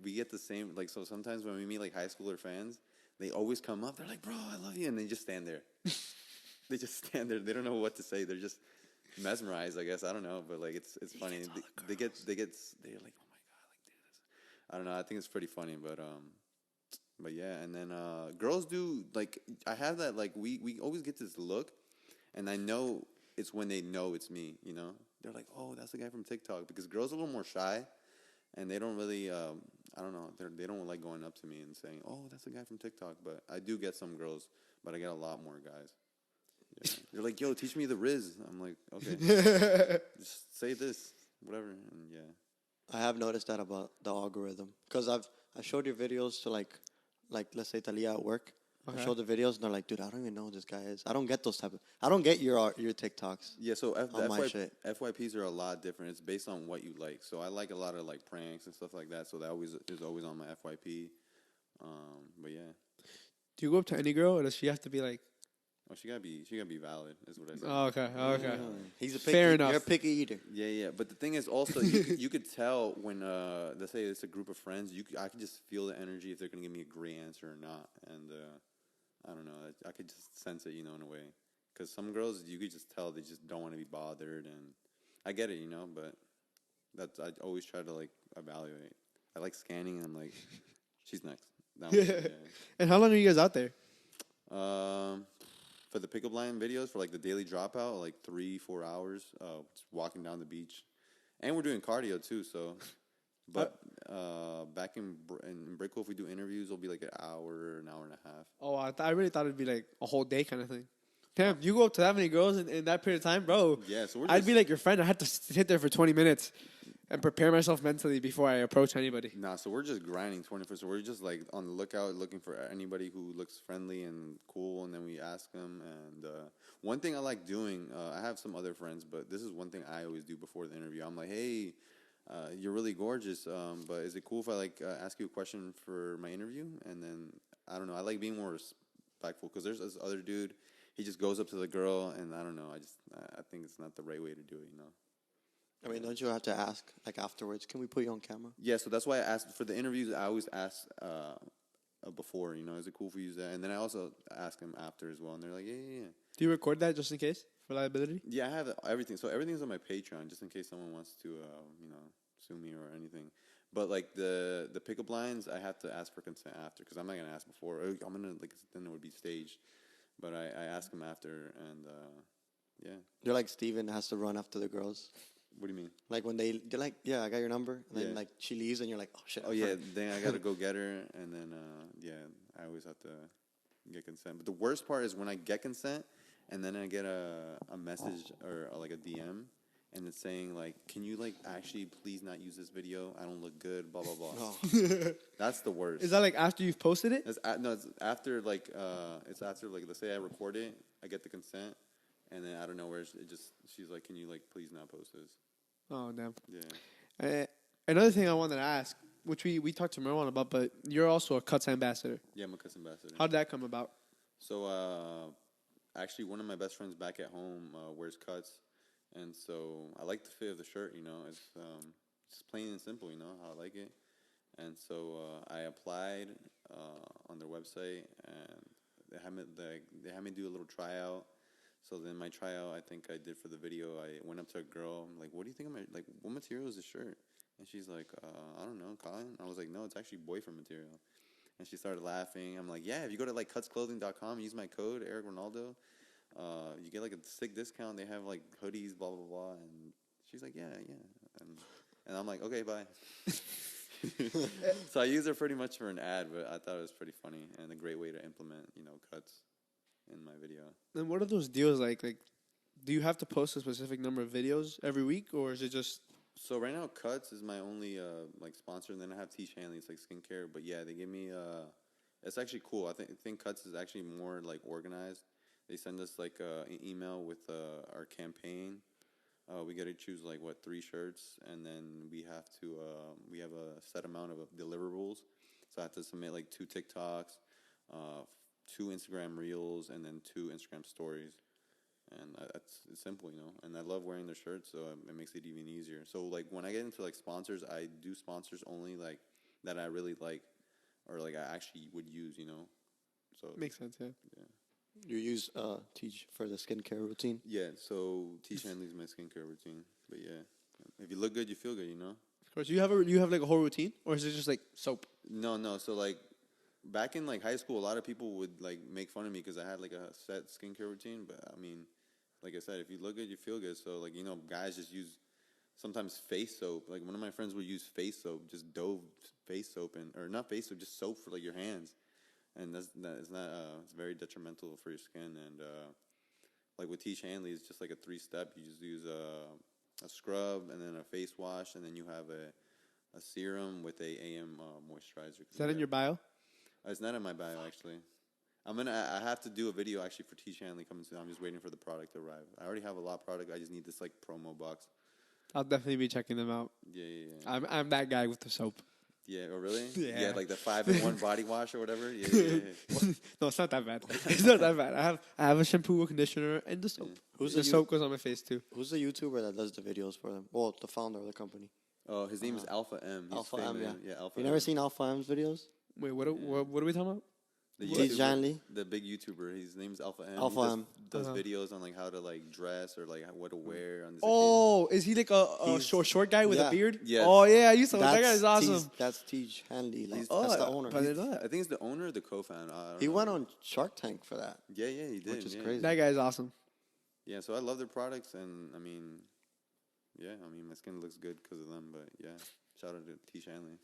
We get the same. Like so, sometimes when we meet like high schooler fans, they always come up. They're like, "Bro, I love you," and they just stand there. They just stand there. They don't know what to say. They're just mesmerized, I guess. I don't know, but like it's funny. They're like, "Oh my god, like this." I don't know. I think it's pretty funny, but yeah. And then girls do like I have that like we always get this look, and I know it's when they know it's me. You know, they're like, "Oh, that's the guy from TikTok," because girls are a little more shy, and they don't really. I don't know. They don't like going up to me and saying, "Oh, that's the guy from TikTok." But I do get some girls, but I get a lot more guys. Yeah. They're like, "Yo, teach me the Riz." I'm like, "Okay, just say this, whatever." And yeah, I have noticed that about the algorithm because I showed your videos to like let's say Talia at work. Okay. I showed the videos and they're like, dude, I don't even know who this guy is. I don't get those type of. I don't get your TikToks. yeah. So On my shit. FYPs are a lot different. It's based on what you like. So I like a lot of like pranks and stuff like that. So that always is always on my FYP. But yeah. Do you go up to any girl, or does she have to be like? Oh, she gotta be valid, is what I said. Oh, okay, okay. He's a picky, Fair enough. You're a picky eater. Yeah. But the thing is, also you could tell when let's say it's a group of friends. I could just feel the energy if they're gonna give me a great answer or not. And I don't know. I could just sense it, in a way. Because some girls, you could just tell they just don't want to be bothered, and I get it, but I always try to like evaluate. I like scanning, and I'm like, she's next. That one, yeah. And how long are you guys out there? For the pickup line videos, for like the daily dropout, like 3-4 hours, just walking down the beach, and we're doing cardio too. So, but back in Brickell, if we do interviews, it'll be like an hour and a half. Oh, I really thought it'd be like a whole day kind of thing. Damn, you go up to that many girls in that period of time, bro. Yeah, so I'd be like your friend. I had to sit there for 20 minutes and prepare myself mentally before I approach anybody. Nah, so we're just grinding 24. So we're just like on the lookout, looking for anybody who looks friendly and cool, and then we ask them. And one thing I like doing, I have some other friends, but this is one thing I always do before the interview. I'm like, "Hey, you're really gorgeous, but is it cool if I like ask you a question for my interview?" And then I don't know, I like being more respectful because there's this other dude. He just goes up to the girl, and I don't know. I think it's not the right way to do it, I mean, don't you have to ask like afterwards? Can we put you on camera? Yeah, so that's why I asked for the interviews. I always ask before, is it cool if we use that? And then I also ask them after as well, and they're like, yeah. Do you record that just in case for liability? Yeah, I have everything. So everything's on my Patreon, just in case someone wants to, sue me or anything. But like the pickup lines, I have to ask for consent after because I'm not gonna ask before. I'm gonna then it would be staged. But I ask them after, and yeah. You're like Steven has to run after the girls. What do you mean? Like when they're like, yeah, I got your number, and then Yeah. like she leaves, and you're like, oh shit. Oh yeah, then I gotta go get her, and then I always have to get consent. But the worst part is when I get consent, and then I get a message or like a DM, and it's saying like, can you like actually please not use this video? I don't look good. Blah blah blah. Oh. That's the worst. Is that like after you've posted it? No, it's after like let's say I record it, I get the consent, and then I don't know where she's like, can you like please not post this? Oh damn. Yeah. Another thing I wanted to ask, which we talked to Marwan about, but you're also a Cuts ambassador. Yeah, I'm a Cuts ambassador. How did that come about? So actually, one of my best friends back at home wears Cuts, and so I like the fit of the shirt. You know, it's just plain and simple. You know how I like it, and so I applied on their website, and they had me do a little tryout. So then my tryout, I think I did for the video. I went up to a girl. I'm like, "What do you think of what material is this shirt?" And she's like, "I don't know, cotton." I was like, "No, it's actually boyfriend material." And she started laughing. I'm like, "Yeah, if you go to like cutsclothing.com, use my code Erick Ronaldo, you get like a sick discount. They have like hoodies, blah blah blah." And she's like, "Yeah." And I'm like, "Okay, bye." So I use her pretty much for an ad, but I thought it was pretty funny and a great way to implement, cuts in my video. And what are those deals like? Like, do you have to post a specific number of videos every week, or is it just? So right now, Cuts is my only sponsor, and then I have T. Shanley. It's like skincare, but yeah, they give me. It's actually cool. I think Cuts is actually more like organized. They send us like an email with our campaign. We got to choose 3 shirts, and then we have a set amount of deliverables. So I have to submit 2 TikToks, 2 Instagram Reels, and then 2 Instagram Stories. And it's simple, And I love wearing their shirts, so it makes it even easier. So when I get into sponsors, I do sponsors only that I really like, or I actually would use, So Makes sense, yeah. You use Teach for the skincare routine? Yeah, so T. Shanley's my skincare routine. But yeah, if you look good, you feel good, Of course, you have a whole routine, or is it just soap? No. So back in high school, a lot of people would make fun of me because I had a set skincare routine. But I mean, like I said, if you look good, you feel good. So guys just use sometimes face soap. One of my friends would use face soap, just Dove face soap, or not face soap, just soap for your hands. And it's very detrimental for your skin. And with T. Shanley, it's just a 3-step. You just use a scrub and then a face wash, and then you have a serum with a AM moisturizer. Is that in your bio? It's not in my bio actually. I have to do a video actually for T. Shanley coming soon. I'm just waiting for the product to arrive. I already have a lot of product. I just need this promo box. I'll definitely be checking them out. Yeah. I'm that guy with the soap. Yeah, oh really? Yeah. The 5-in-1 body wash or whatever. Yeah. No, it's not that bad. It's not that bad. I have a shampoo, a conditioner, and the soap. The soap goes on my face too. Who's the YouTuber that does the videos for them? Well, the founder of the company. Oh, his name is Alpha M. He's Alpha famous. M, yeah. Alpha You M. never seen Alpha M's videos? Wait, what are we talking about? T. Shanley. The big YouTuber. His name is Alpha M. Alpha M. Does videos on how to dress or what to wear on this Oh, is he a short guy with a beard? Yes. Oh yeah, I used to. That guy's awesome. That's T. Shanley. That's the owner. I think he's the owner or the co-founder. He went on Shark Tank for that. Yeah, he did. Which is crazy. That guy's awesome. Yeah, so I love their products, and my skin looks good because of them. But yeah, shout out to T. Shanley.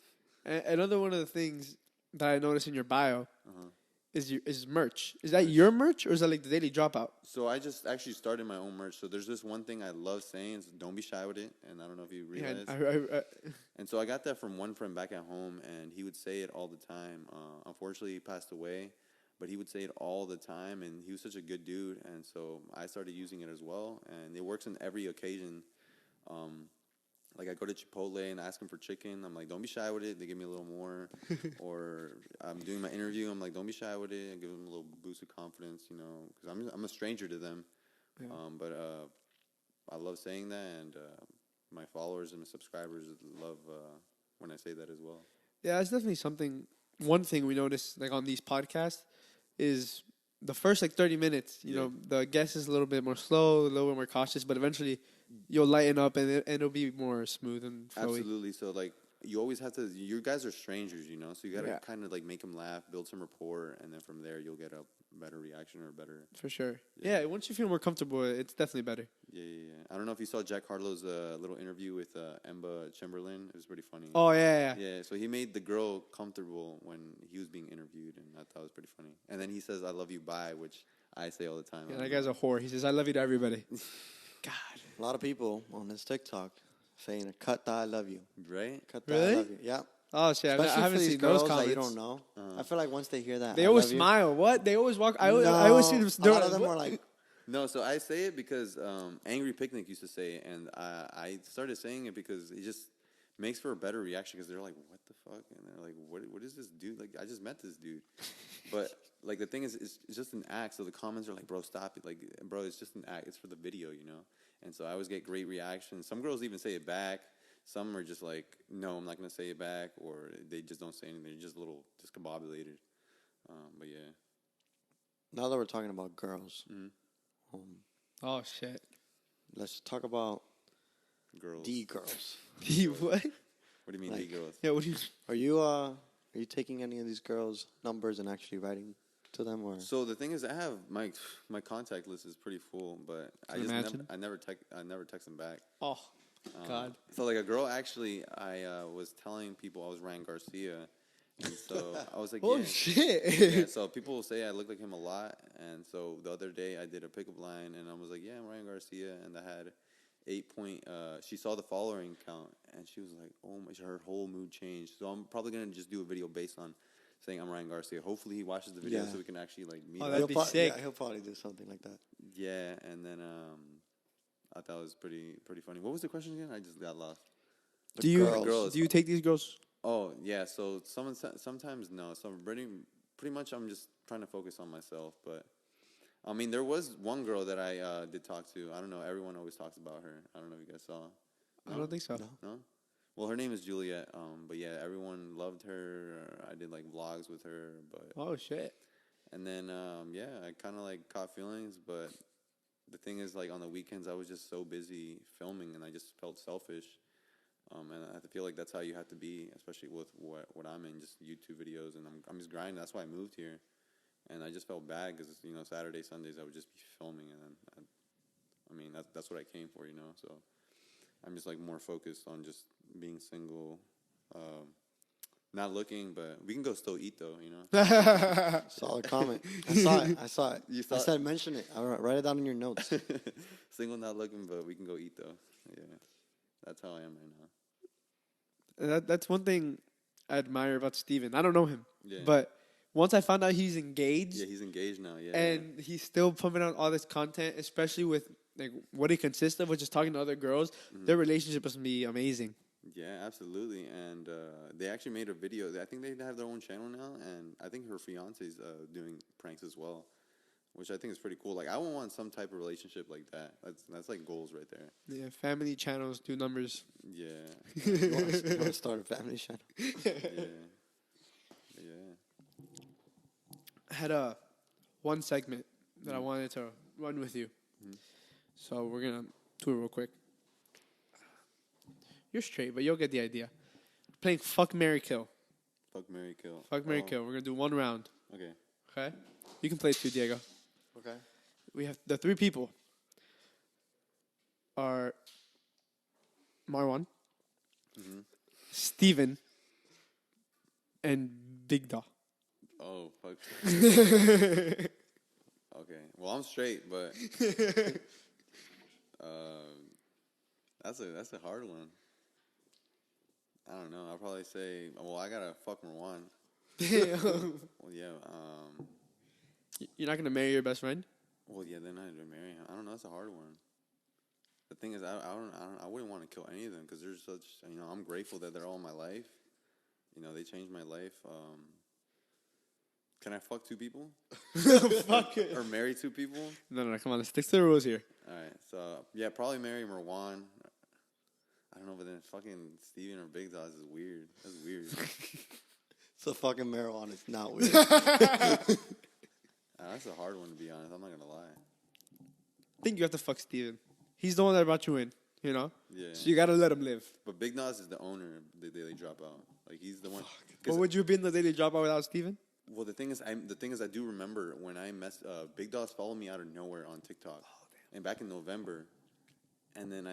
Another one of the things that I noticed in your bio is merch. Is that your merch, or is that the Daily Dropout? So I just actually started my own merch. So there's this one thing I love saying is don't be shy with it, and I don't know if you realize. Yeah, and so I got that from one friend back at home, and he would say it all the time. Unfortunately, he passed away, but he would say it all the time, and he was such a good dude. And so I started using it as well, and it works in every occasion. I go to Chipotle and ask them for chicken. I'm like, don't be shy with it. They give me a little more. Or I'm doing my interview. I'm like, don't be shy with it. I give them a little boost of confidence, because I'm a stranger to them. Yeah. But I love saying that, and my followers and my subscribers love when I say that as well. Yeah, it's definitely one thing we notice on these podcasts is the first 30 minutes, the guest is a little bit more slow, a little bit more cautious, but eventually you'll lighten up and it'll be more smooth and flowy. Absolutely. So you always have to. You guys are strangers, so you got to kind of make them laugh, build some rapport, and then from there you'll get a better reaction or better. For sure. Yeah. Once you feel more comfortable, it's definitely better. Yeah. I don't know if you saw Jack Harlow's little interview with Emma Chamberlain. It was pretty funny. Oh yeah. Yeah. So he made the girl comfortable when he was being interviewed, and I thought it was pretty funny. And then he says, "I love you, bye," which I say all the time. Yeah, that guy's a whore. He says, "I love you" to everybody. God. A lot of people on this TikTok saying, "Cut that, I love you." Right? Cut that, Really? I love you. Yeah. Oh shit! Especially I haven't for these seen girls those comments. that you don't know. I feel like once they hear that, They I always love you, smile. What? They always walk. I no, always see them. a lot of them are like, No, so I say it because Angry Picnic used to say it, and I started saying it because it just makes for a better reaction because they're like, what the fuck? And they're like, what is this dude? Like, I just met this dude. But, like, the thing is, it's just an act, so the comments are like, bro, stop it. Like, bro, it's just an act. It's for the video, you know? And so I always get great reactions. Some girls even say it back. Some are just like, no, I'm not going to say it back, or they just don't say anything. They're just a little discombobulated. But, yeah. now that we're talking about girls, Oh shit! let's talk about Girls. D girls. What? What do you mean, Like- D girls? Yeah. What do you? Are you taking any of these girls' numbers and actually writing to them, or So the thing is, I have my contact list is pretty full, but I never text them back. Oh, God. So like a girl, actually, I was telling people I was Ryan Garcia, and so I was like, Oh yeah. shit! Yeah, so people will say I look like him a lot, and so the other day I did a pickup line, and I was like, yeah, I'm Ryan Garcia, and I had she saw the following count, and she was like, oh my, her whole mood changed. So I'm probably gonna just do a video based on saying I'm Ryan Garcia. Hopefully he watches the video Yeah. so we can actually like meet. Oh, up. that'd be sick. Yeah, he'll probably do something like that. Yeah, and then I thought it was pretty funny. What was the question again? I just got lost. The Do you girls. do you take these girls? Oh yeah, so sometimes no. So pretty much I'm just trying to focus on myself. But I mean, there was one girl that I did talk to. I don't know. Everyone always talks about her. I don't know if you guys saw. I don't think so. No. Well, her name is Juliet. But yeah, everyone loved her. I did like vlogs with her. But Oh shit! and then yeah, I kind of like caught feelings. But the thing is, like on the weekends, I was just so busy filming, and I just felt selfish. And I feel like that's how you have to be, especially with what I'm in, just YouTube videos, and I'm just grinding. That's why I moved here, and I just felt bad because Saturday, Sundays I would just be filming, and I mean that's what I came for, So I'm just like more focused on just being single, not looking, but we can go still eat though, Solid comment. I saw it. You saw I it? said mention it. I write it down in your notes. Single, not looking, but we can go eat though. Yeah, that's how I am right now. That's one thing I admire about Steven. I don't know him, Yeah. but once I found out he's engaged, Yeah, he's engaged now. Yeah, and he's still pumping out all this content, especially with like what it consists of, which is talking to other girls. Their relationship must be amazing. Yeah, absolutely. And they actually made a video. I think they have their own channel now, and I think her fiance's doing pranks as well, which I think is pretty cool. Like, I would want some type of relationship like that. That's like goals right there. Yeah, family channels do numbers. Yeah, You want to start a family channel? yeah, yeah. I had one segment that I wanted to run with you. So we're gonna do it real quick. You're straight, but you'll get the idea. Playing Fuck, Marry, Kill. Fuck, marry, kill. Fuck, Marry, Kill. We're gonna do one round. Okay. Okay? You can play too, Diego. Okay. We have the three people are Marwan, Steven, and Big Daw. Oh, fuck. Okay. Well, I'm straight, but that's a hard one. I don't know. I'll probably say, well, I gotta fuck Marwan. Well, yeah. You're not gonna marry your best friend? Well, yeah. Then I'd marry him. I don't know. That's a hard one. The thing is, I wouldn't want to kill any of them because they're such. I'm grateful that they're all in my life. They changed my life. Can I fuck two people? Fuck it. Or marry two people? No, come on. Let's stick to the rules here. All right. So yeah, probably marry Marwan. I don't know, but then fucking Steven or Big Dog is weird. That's weird. So fucking marijuana is not weird. That's a hard one to be honest. I'm not gonna lie. I think you have to fuck Steven. He's the one that brought you in, Yeah. So you gotta let him live. But Big Nas is the owner of the Daily Dropout. Like he's the one. But would you be in the Daily Dropout without Steven? Well, the thing is, I do remember when I messed. Big Dogs followed me out of nowhere on TikTok, and back in November, and then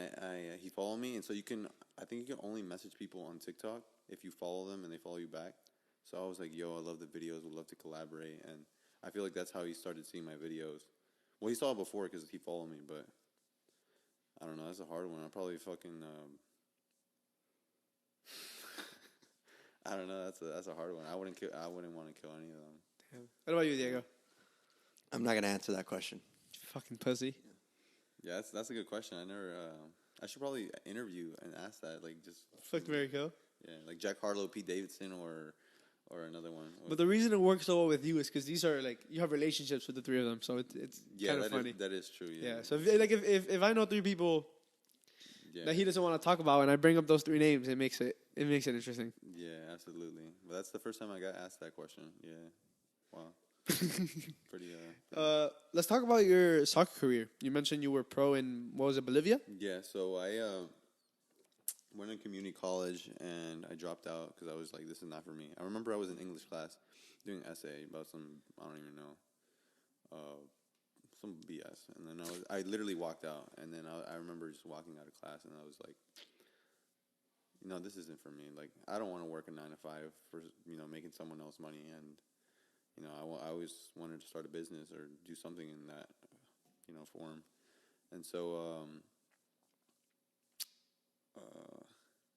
he followed me, and so I think you can only message people on TikTok if you follow them and they follow you back. So I was like, yo, I love the videos, would love to collaborate, and I feel like that's how he started seeing my videos. Well, he saw it before because he followed me, but I don't know. That's a hard one. I'll probably fucking. I don't know. That's a hard one. I wouldn't want to kill any of them. Damn. What about you, Diego? I'm not gonna answer that question. Fucking pussy. Yeah, that's a good question. I never. I should probably interview and ask that. Like just. Fuck, Mary Kill. Yeah, like Jack Harlow, Pete Davidson, or another one. But the reason it works so well with you is because these are like you have relationships with the three of them, so it's kind of funny. That is true. Yeah. Yeah. So if I know three people that he doesn't want to talk about, and I bring up those three names, it makes it interesting. Yeah, absolutely. But that's the first time I got asked that question. Yeah. Wow. Pretty. Let's talk about your soccer career. You mentioned you were pro in what was it, Bolivia? Yeah. So I went to community college and I dropped out because I was like, this is not for me. I remember I was in English class doing an essay about some, I don't even know, some BS. And then I literally walked out. And then I remember just walking out of class and I was like, no, this isn't for me. Like, I don't want to work a 9 to 5 for, making someone else money. And, I always wanted to start a business or do something in that, form. And so,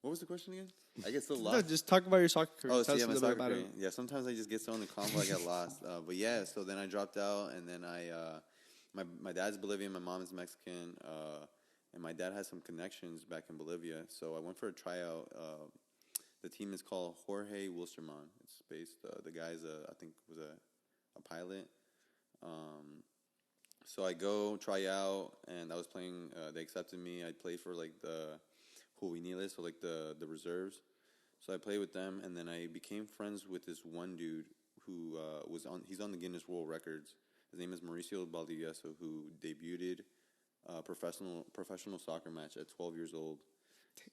what was the question again? I get so lost. No, just talk about your soccer career. Oh, so yeah, my soccer career. Yeah, sometimes I just get so in the combo I get lost. But yeah, so then I dropped out, and then my dad's Bolivian, my mom is Mexican, and my dad has some connections back in Bolivia. So I went for a tryout. The team is called Jorge Wilstermann. It's based. The guy's I think was a pilot. So I go try out, and I was playing. They accepted me. I played for like the juveniles, so like the reserves. So I played with them, and then I became friends with this one dude who he's on the Guinness World Records. His name is Mauricio Valdivieso, who debuted a professional soccer match at 12 years old.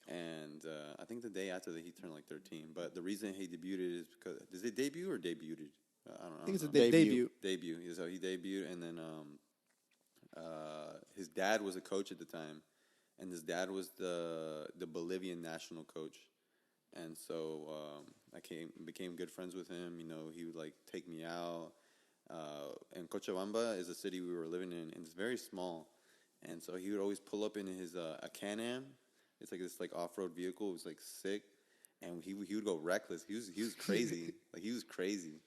And I think the day after that he turned like 13. But the reason he debuted is because is it debut or debuted? I don't know. I think it's a debut. Debut. So he debuted, and then his dad was a coach at the time, and his dad was the Bolivian national coach. And so I became good friends with him. He would like take me out. And Cochabamba is a city we were living in, and it's very small. And so he would always pull up in his a Can-Am. It's like this like off-road vehicle. It was like sick, and he would go reckless. He was crazy. Like he was crazy.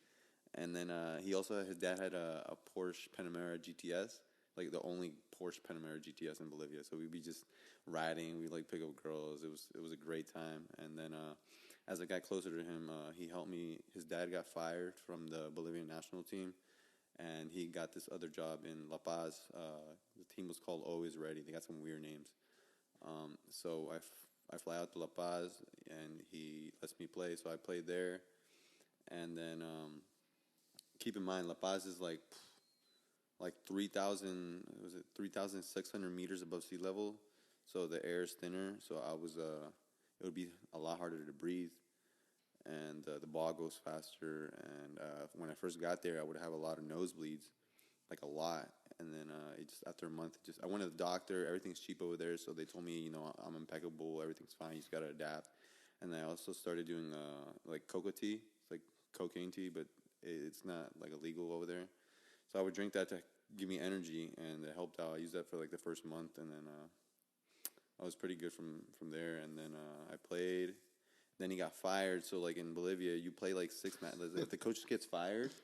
And then his dad had a Porsche Panamera GTS, like the only Porsche Panamera GTS in Bolivia. So we'd be just riding. We'd like pick up girls. It was a great time. And then as I got closer to him, he helped me. His dad got fired from the Bolivian national team, and he got this other job in La Paz. The team was called Always Ready. They got some weird names. So I fly out to La Paz, and he lets me play. So I played there, and then keep in mind La Paz is like 3,600 meters above sea level. So the air is thinner. So it would be a lot harder to breathe, and the ball goes faster. And when I first got there, I would have a lot of nosebleeds, like a lot. And then after a month, I went to the doctor. Everything's cheap over there, so they told me, I'm impeccable. Everything's fine. You just gotta adapt. And I also started doing like coca tea. It's like cocaine tea, but it's not like illegal over there. So I would drink that to give me energy, and it helped out. I used that for like the first month, and then I was pretty good from there. And then I played. Then he got fired. So like in Bolivia, you play like 6 matches. If the coach gets fired,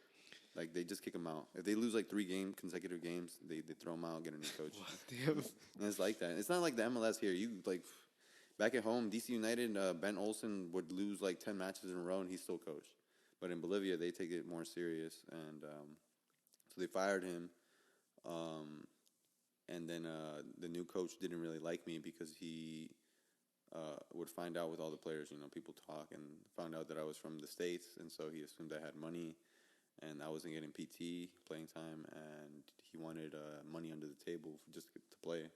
like they just kick him out. If they lose like 3 consecutive games, they throw him out, get a new coach. Damn. And it's like that. It's not like the MLS here. You like back at home, DC United, Ben Olsen would lose like 10 matches in a row, and he's still coached. But in Bolivia, they take it more serious, and so they fired him. And then the new coach didn't really like me because he would find out with all the players. People talk, and found out that I was from the States, and so he assumed I had money, and I wasn't getting PT playing time, and he wanted money under the table just to play.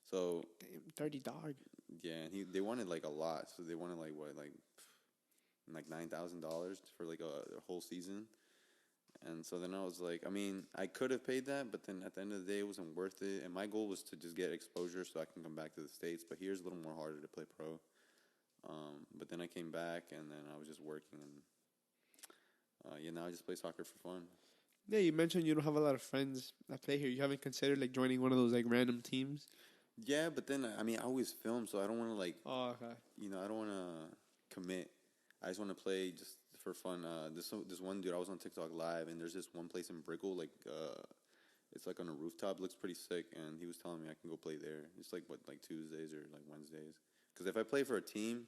So damn, dirty dog. Yeah, and they wanted like a lot. So they wanted like $9,000 for like a whole season. And so then I was like, I mean, I could have paid that, but then at the end of the day, it wasn't worth it. And my goal was to just get exposure so I can come back to the States. But here's a little more harder to play pro. But then I came back, and then I was just working. And now I just play soccer for fun. Yeah, you mentioned you don't have a lot of friends that play here. You haven't considered like joining one of those like random teams? Yeah, but then I mean, I always film, so I don't want to like, Oh, okay. I don't want to commit. I just want to play just for fun. This one dude, I was on TikTok live, and there's this one place in Brickell, like it's like on a rooftop, looks pretty sick, and he was telling me I can go play there. It's like like Tuesdays or like Wednesdays. Because if I play for a team,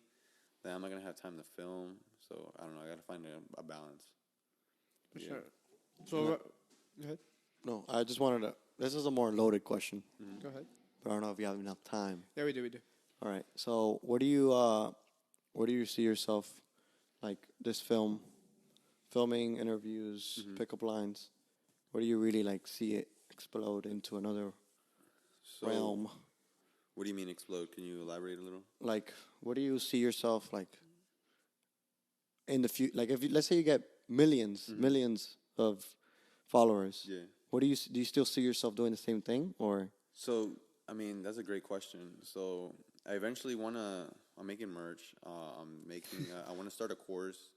then I'm not gonna have time to film. So I don't know. I gotta find a balance. For Yeah. sure. So, go ahead. No, I just wanted to. This is a more loaded question, Go ahead. but I don't know if you have enough time. Yeah, we do. We do. All right. So, where do you see yourself, like this filming interviews, pickup lines? Where do you really like see it explode into another realm? What do you mean explode? Can you elaborate a little? Like, where do you see yourself like in the future? Like, if you, let's say you get millions of followers. Yeah. What do you still see yourself doing the same thing, or? So, I mean, that's a great question. So, I eventually I'm making merch. I want to start a course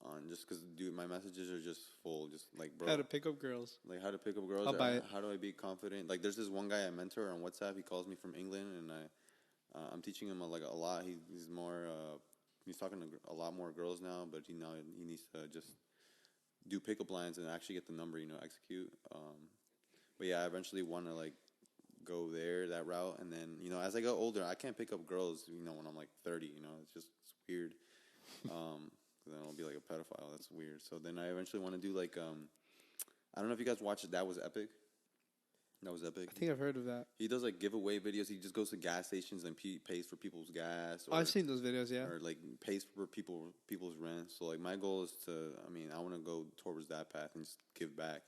on just because, dude, my messages are just full. Just like, bro. How to pick up girls. Like, how to pick up girls. I'll buy it. How do I be confident? Like, there's this one guy I mentor on WhatsApp. He calls me from England, and I'm teaching him a lot. He's more, he's talking to a lot more girls now, but he needs to just do pickup lines and actually get the number, execute. But yeah, I eventually want to like go that route, and then as I go older, I can't pick up girls, when I'm like 30. It's weird. Then I'll be like a pedophile. That's weird. So then I eventually want to do like I don't know if you guys watched That Was Epic. That Was Epic. I think I've heard of that. He does like giveaway videos. He just goes to gas stations and pays for people's gas. I've seen those videos, yeah. Or like pays for people's rent. So like my goal is I want to go towards that path and just give back.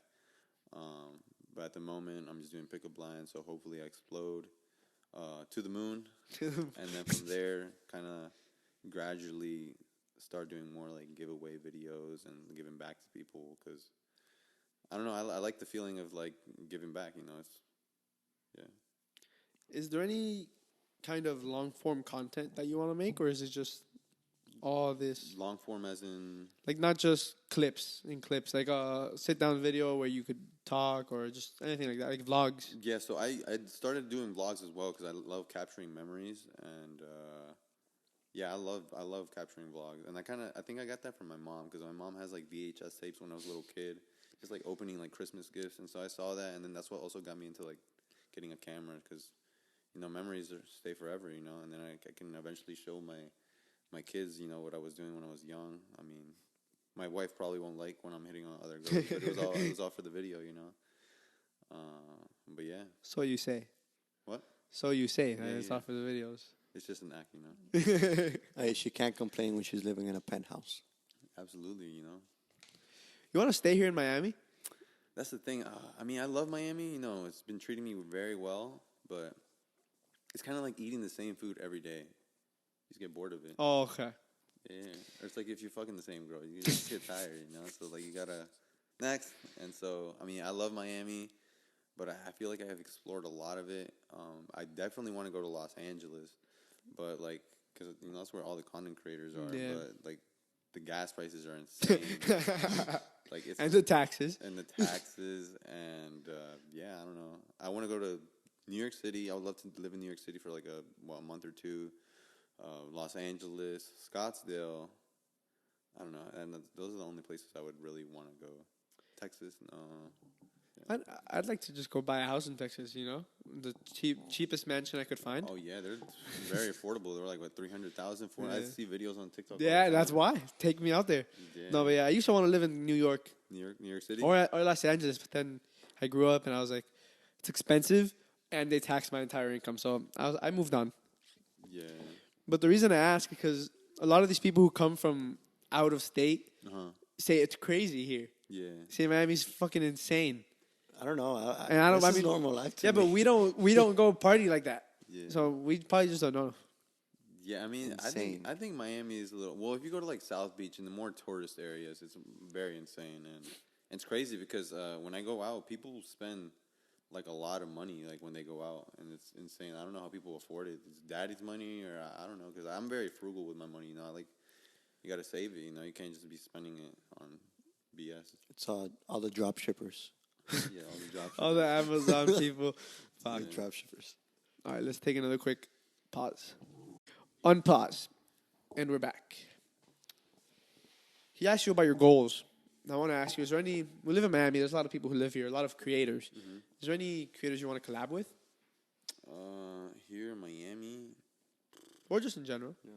But at the moment, I'm just doing pickup lines. So hopefully I explode to the moon. And then from there, kind of gradually start doing more like giveaway videos and giving back to people. Because I don't know, I like the feeling of like giving back, yeah. Is there any kind of long form content that you want to make, or is it just all this Long form as in like not just clips, like a sit down video where you could talk or just anything like that, like vlogs? Yeah, so I started doing vlogs as well because I love capturing memories, and yeah, I love capturing vlogs, and I think I got that from my mom because my mom has like VHS tapes when I was a little kid, just like opening like Christmas gifts, and so I saw that, and then that's what also got me into like getting a camera because memories stay forever, and then I can eventually show my kids what I was doing when I was young. I mean, my wife probably won't like when I'm hitting on other girls, but it was all for the video, but yeah. So you say. What? So you say. Yeah, It's yeah. all for the videos. It's just an act, Hey, she can't complain when she's living in a penthouse. Absolutely, You want to stay here in Miami? That's the thing. I mean, I love Miami. It's been treating me very well, but it's kind of like eating the same food every day. You just get bored of it. Oh, okay. Yeah. Or it's like if you're fucking the same girl, you just get tired, So, like, you gotta next. And so, I mean, I love Miami, but I feel like I have explored a lot of it. I definitely want to go to Los Angeles, but, like, because, that's where all the content creators are. Yeah. But, like, the gas prices are insane. Like it's And the taxes. and the taxes and yeah, I don't know. I want to go to New York City. I would love to live in New York City for like a month or two. Los Angeles, Scottsdale. I don't know, and those are the only places I would really want to go. Texas, no. Yeah. I'd like to just go buy a house in Texas. The cheapest mansion I could find. Oh yeah, they're very affordable. They're like what 300,000 for. I Yeah. see videos on TikTok. Yeah, that's why. Take me out there. Yeah. No, but yeah, I used to want to live in New York New York City. or Los Angeles, but then I grew up and I was like, it's expensive and they tax my entire income, so I moved on. Yeah. But the reason I ask is because a lot of these people who come from out of state say it's crazy here. Yeah. Say Miami's fucking insane. I don't know. And I don't. This I is mean, normal life. To yeah, me. but we don't go party like that. Yeah. So we probably just don't know. Yeah, I mean, Insane. I think Miami is a little. Well, if you go to like South Beach and the more tourist areas, it's very insane, and it's crazy because when I go out, people spend like a lot of money like when they go out, and it's insane. I don't know how people afford it. It's daddy's money, or I don't know, because I'm very frugal with my money. Like you got to save it. You can't just be spending it on BS. It's all the drop shippers. Yeah, all the jobs. All the Amazon people. Fuck drop shippers. All right, let's take another quick pause. Unpause. And we're back. He asked you about your goals. I want to ask you, is there any... We live in Miami. There's a lot of people who live here, a lot of creators. Mm-hmm. Is there any creators you want to collab with? Here in Miami? Or just in general? Yeah.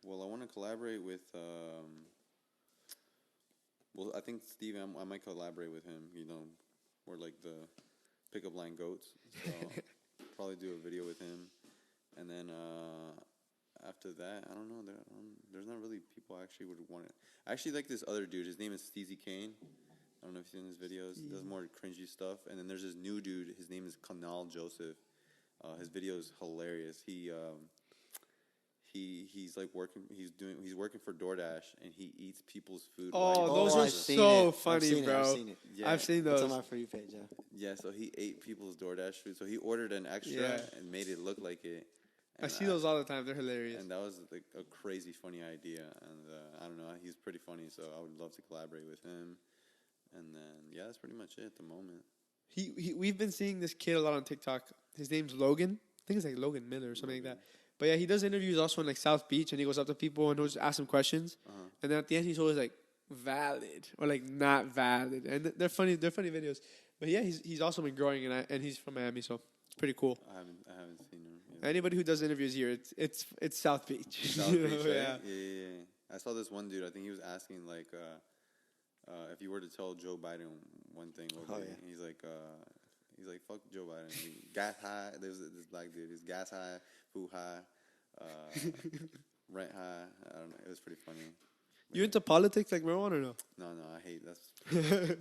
Well, I want to collaborate with... well, I think Steve, I might collaborate with him. You know, we're like the pickup line goats. So probably do a video with him. And then after that, I don't know. There's not really people I actually would want it. I actually like this other dude. His name is Steezy Kane. I don't know if you've seen his videos. He does more cringy stuff. And then there's this new dude. His name is Kanal Joseph. His video is hilarious. He's like working. He's working for DoorDash, and he eats people's food. Those are so funny, bro. I've seen it. Yeah. I've seen those. It's on my For You page. Yeah. Yeah. So he ate people's DoorDash food. So he ordered an extra and made it look like it. I see those all the time. They're hilarious. And that was like a crazy funny idea. And I don't know. He's pretty funny, so I would love to collaborate with him. And then that's pretty much it at the moment. We've been seeing this kid a lot on TikTok. His name's Logan. I think it's like Logan Miller or something like that. But yeah, he does interviews also in like South Beach, and he goes up to people and he'll just ask them questions. And then at the end, he's always like valid or like not valid, and they're funny. They're funny videos. But yeah, he's also been growing, and he's from Miami, so it's pretty cool. I haven't seen him. Yeah. Anybody who does interviews here, it's South Beach. South Beach, right? Yeah. I saw this one dude. I think he was asking like if you were to tell Joe Biden one thing, he's like, fuck Joe Biden. Gas high. There's this black dude. He's gas high, food high, rent high. I don't know. It was pretty funny. You into politics like marijuana or no? No, I hate that.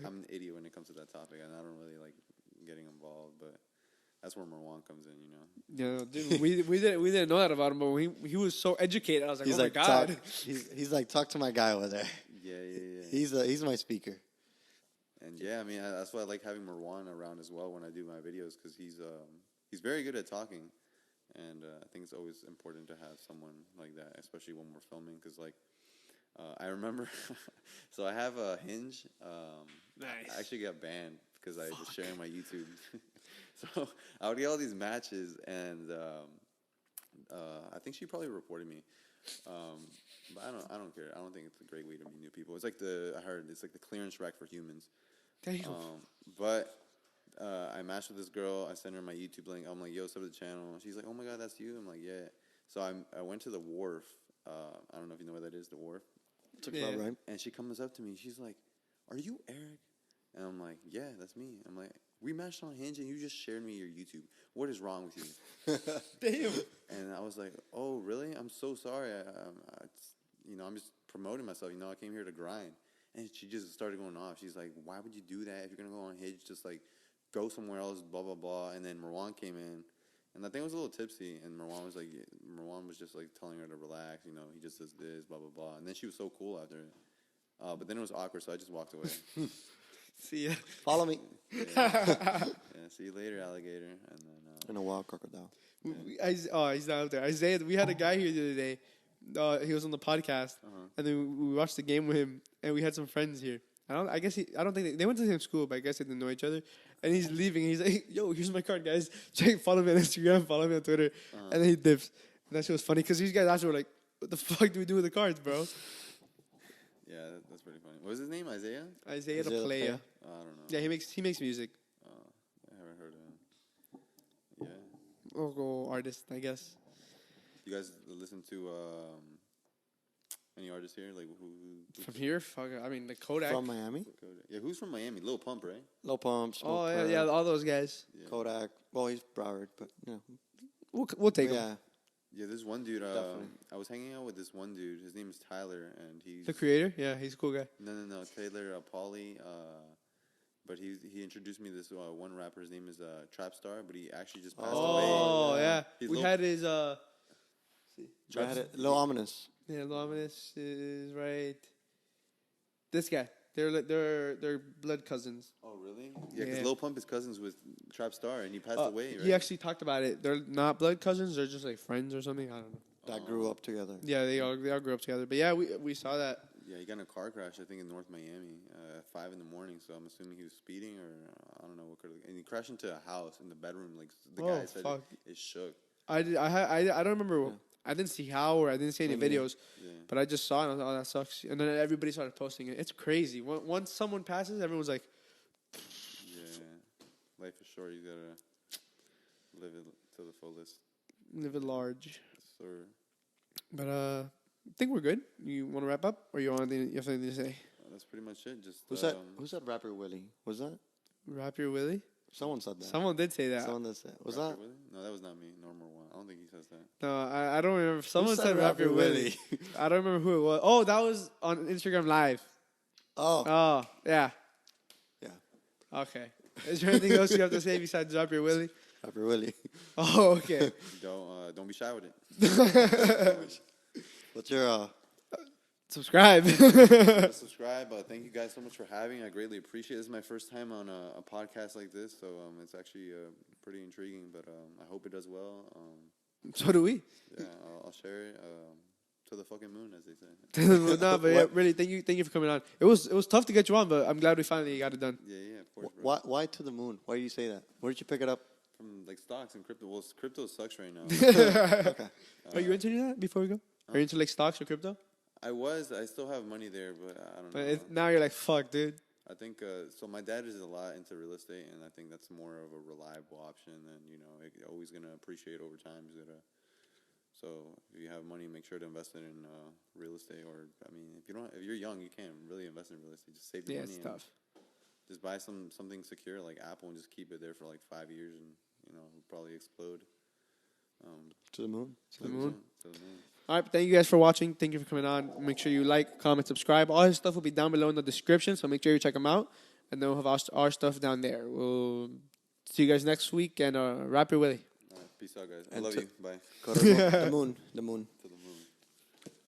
I'm an idiot when it comes to that topic, and I don't really like getting involved. But that's where Marwan comes in, you know. Yeah, dude, we didn't know that about him, but he was so educated. I was like, oh my god. He's like, talk to my guy over there. Yeah. He's my speaker. And yeah, I mean that's why I like having Marwan around as well when I do my videos, because he's very good at talking, and I think it's always important to have someone like that, especially when we're filming, because like I remember, so I have a Hinge. Nice. I actually got banned because I was sharing my YouTube. So I would get all these matches, and I think she probably reported me. But I don't care. I don't think it's a great way to meet new people. It's like I heard it's like the clearance rack for humans. Damn. But I matched with this girl. I sent her my YouTube link. I'm like, yo, sub to the channel. She's like, oh my god, that's you. I'm like, yeah. So I went to the Wharf. I don't know if you know where that is, the Wharf. It's a club, right? And she comes up to me. She's like, are you Eric? And I'm like, yeah, that's me. I'm like, we matched on Hinge and you just shared me your YouTube. What is wrong with you? Damn. And I was like, oh, really? I'm so sorry. I'm just promoting myself. I came here to grind. And she just started going off. She's like, why would you do that? If you're going to go on Hinge, just like go somewhere else, blah, blah, blah. And then Marwan came in. And I think I was a little tipsy. And Marwan was just like telling her to relax. He just does this, blah, blah, blah. And then she was so cool after it. But then it was awkward, so I just walked away. See ya. Follow me. Yeah, see you later, alligator. And then in a wild crocodile. Yeah. He's not up there. Isaiah, we had a guy here the other day. He was on the podcast, and then we watched the game with him, and we had some friends here. I don't think they went to the same school, but I guess they didn't know each other. And he's leaving, and he's like, "Yo, here's my card, guys. Follow me on Instagram, follow me on Twitter." And then he dips. And that shit was funny because these guys after were like, "What the fuck do we do with the cards, bro?" Yeah, that's pretty funny. What was his name? Isaiah? Isaiah the Player. I don't know. Yeah, he makes music. I haven't heard of him. Yeah. Local artist, I guess. You guys listen to any artists here? Like who from here? Fuck, I mean, the Kodak. From Miami? Kodak. Yeah, who's from Miami? Lil Pump, right? Lil Pump. Yeah, all those guys. Yeah. Kodak. Well, he's Broward, but we'll take him. Yeah, this one dude. I was hanging out with this one dude. His name is Tyler, and he's the creator. Yeah, he's a cool guy. No, Taylor Pauly. But he introduced me to this one rapper. His name is Trap Star, but he actually just passed away. Oh yeah, we had his. Lil Ominous. Yeah, Lil Ominous is right. This guy. They're blood cousins. Oh really? Yeah, because Lil Pump is cousins with Trap Star, and he passed away. Right? He actually talked about it. They're not blood cousins. They're just like friends or something. I don't know. That grew up together. Yeah, they all grew up together. But yeah, we saw that. Yeah, he got in a car crash, I think, in North Miami at 5 in the morning. So I'm assuming he was speeding or I don't know what could have. And he crashed into a house in the bedroom. Like the guy said, it shook. I don't remember. Yeah. I didn't see how or I didn't see any videos, but I just saw it. And I was like, oh, that sucks. And then everybody started posting it. It's crazy. Once someone passes, everyone's like, yeah, life is short. You gotta live it to the fullest. Live it large. Sir. But I think we're good. You want to wrap up, or you have anything to say? That's pretty much it. Just who's that rapper Willie? Was that Rapper Willie? Someone said that. Someone did say that. Someone did say that. Was Rapper that? Willie? No, that was not me. Normal one. I don't think he says that. No, I don't remember. Someone said Rapper Willie. I don't remember who it was. Oh, that was on Instagram Live. Oh, yeah. Yeah. Okay. Is there anything else you have to say besides Rapper Willie? Rapper Willie. Oh, okay. Don't be shy with it. What's your subscribe? Subscribe. Thank you guys so much for having me. I greatly appreciate it. This is my first time on a podcast like this, so it's actually pretty intriguing. But I hope it does well. So do we. Yeah, I'll share it to the fucking moon, as they say. No, but yeah, really, thank you for coming on. It was tough to get you on, but I'm glad we finally got it done. Yeah, of course. Bro. Why to the moon? Why do you say that? Where did you pick it up? From like stocks and crypto. Well, crypto sucks right now. Okay. Are you into that? Before we go, are you into like stocks or crypto? I still have money there, but I don't know. But now you're like, fuck, dude. I think, so my dad is a lot into real estate, and I think that's more of a reliable option, and, it's always going to appreciate over time. So if you have money, make sure to invest it in real estate, or, I mean, if you're young, you can't really invest in real estate. Just save the money. Yeah, it's tough. Just buy something secure like Apple and just keep it there for like 5 years, and, it'll probably explode. To the moon. To the moon. All right, thank you guys for watching. Thank you for coming on. Make sure you like, comment, subscribe. All his stuff will be down below in the description, so make sure you check them out. And then we'll have our stuff down there. We'll see you guys next week. And Rapper Willie. All right, peace out, guys. I love you. Bye. Go to the moon. The moon.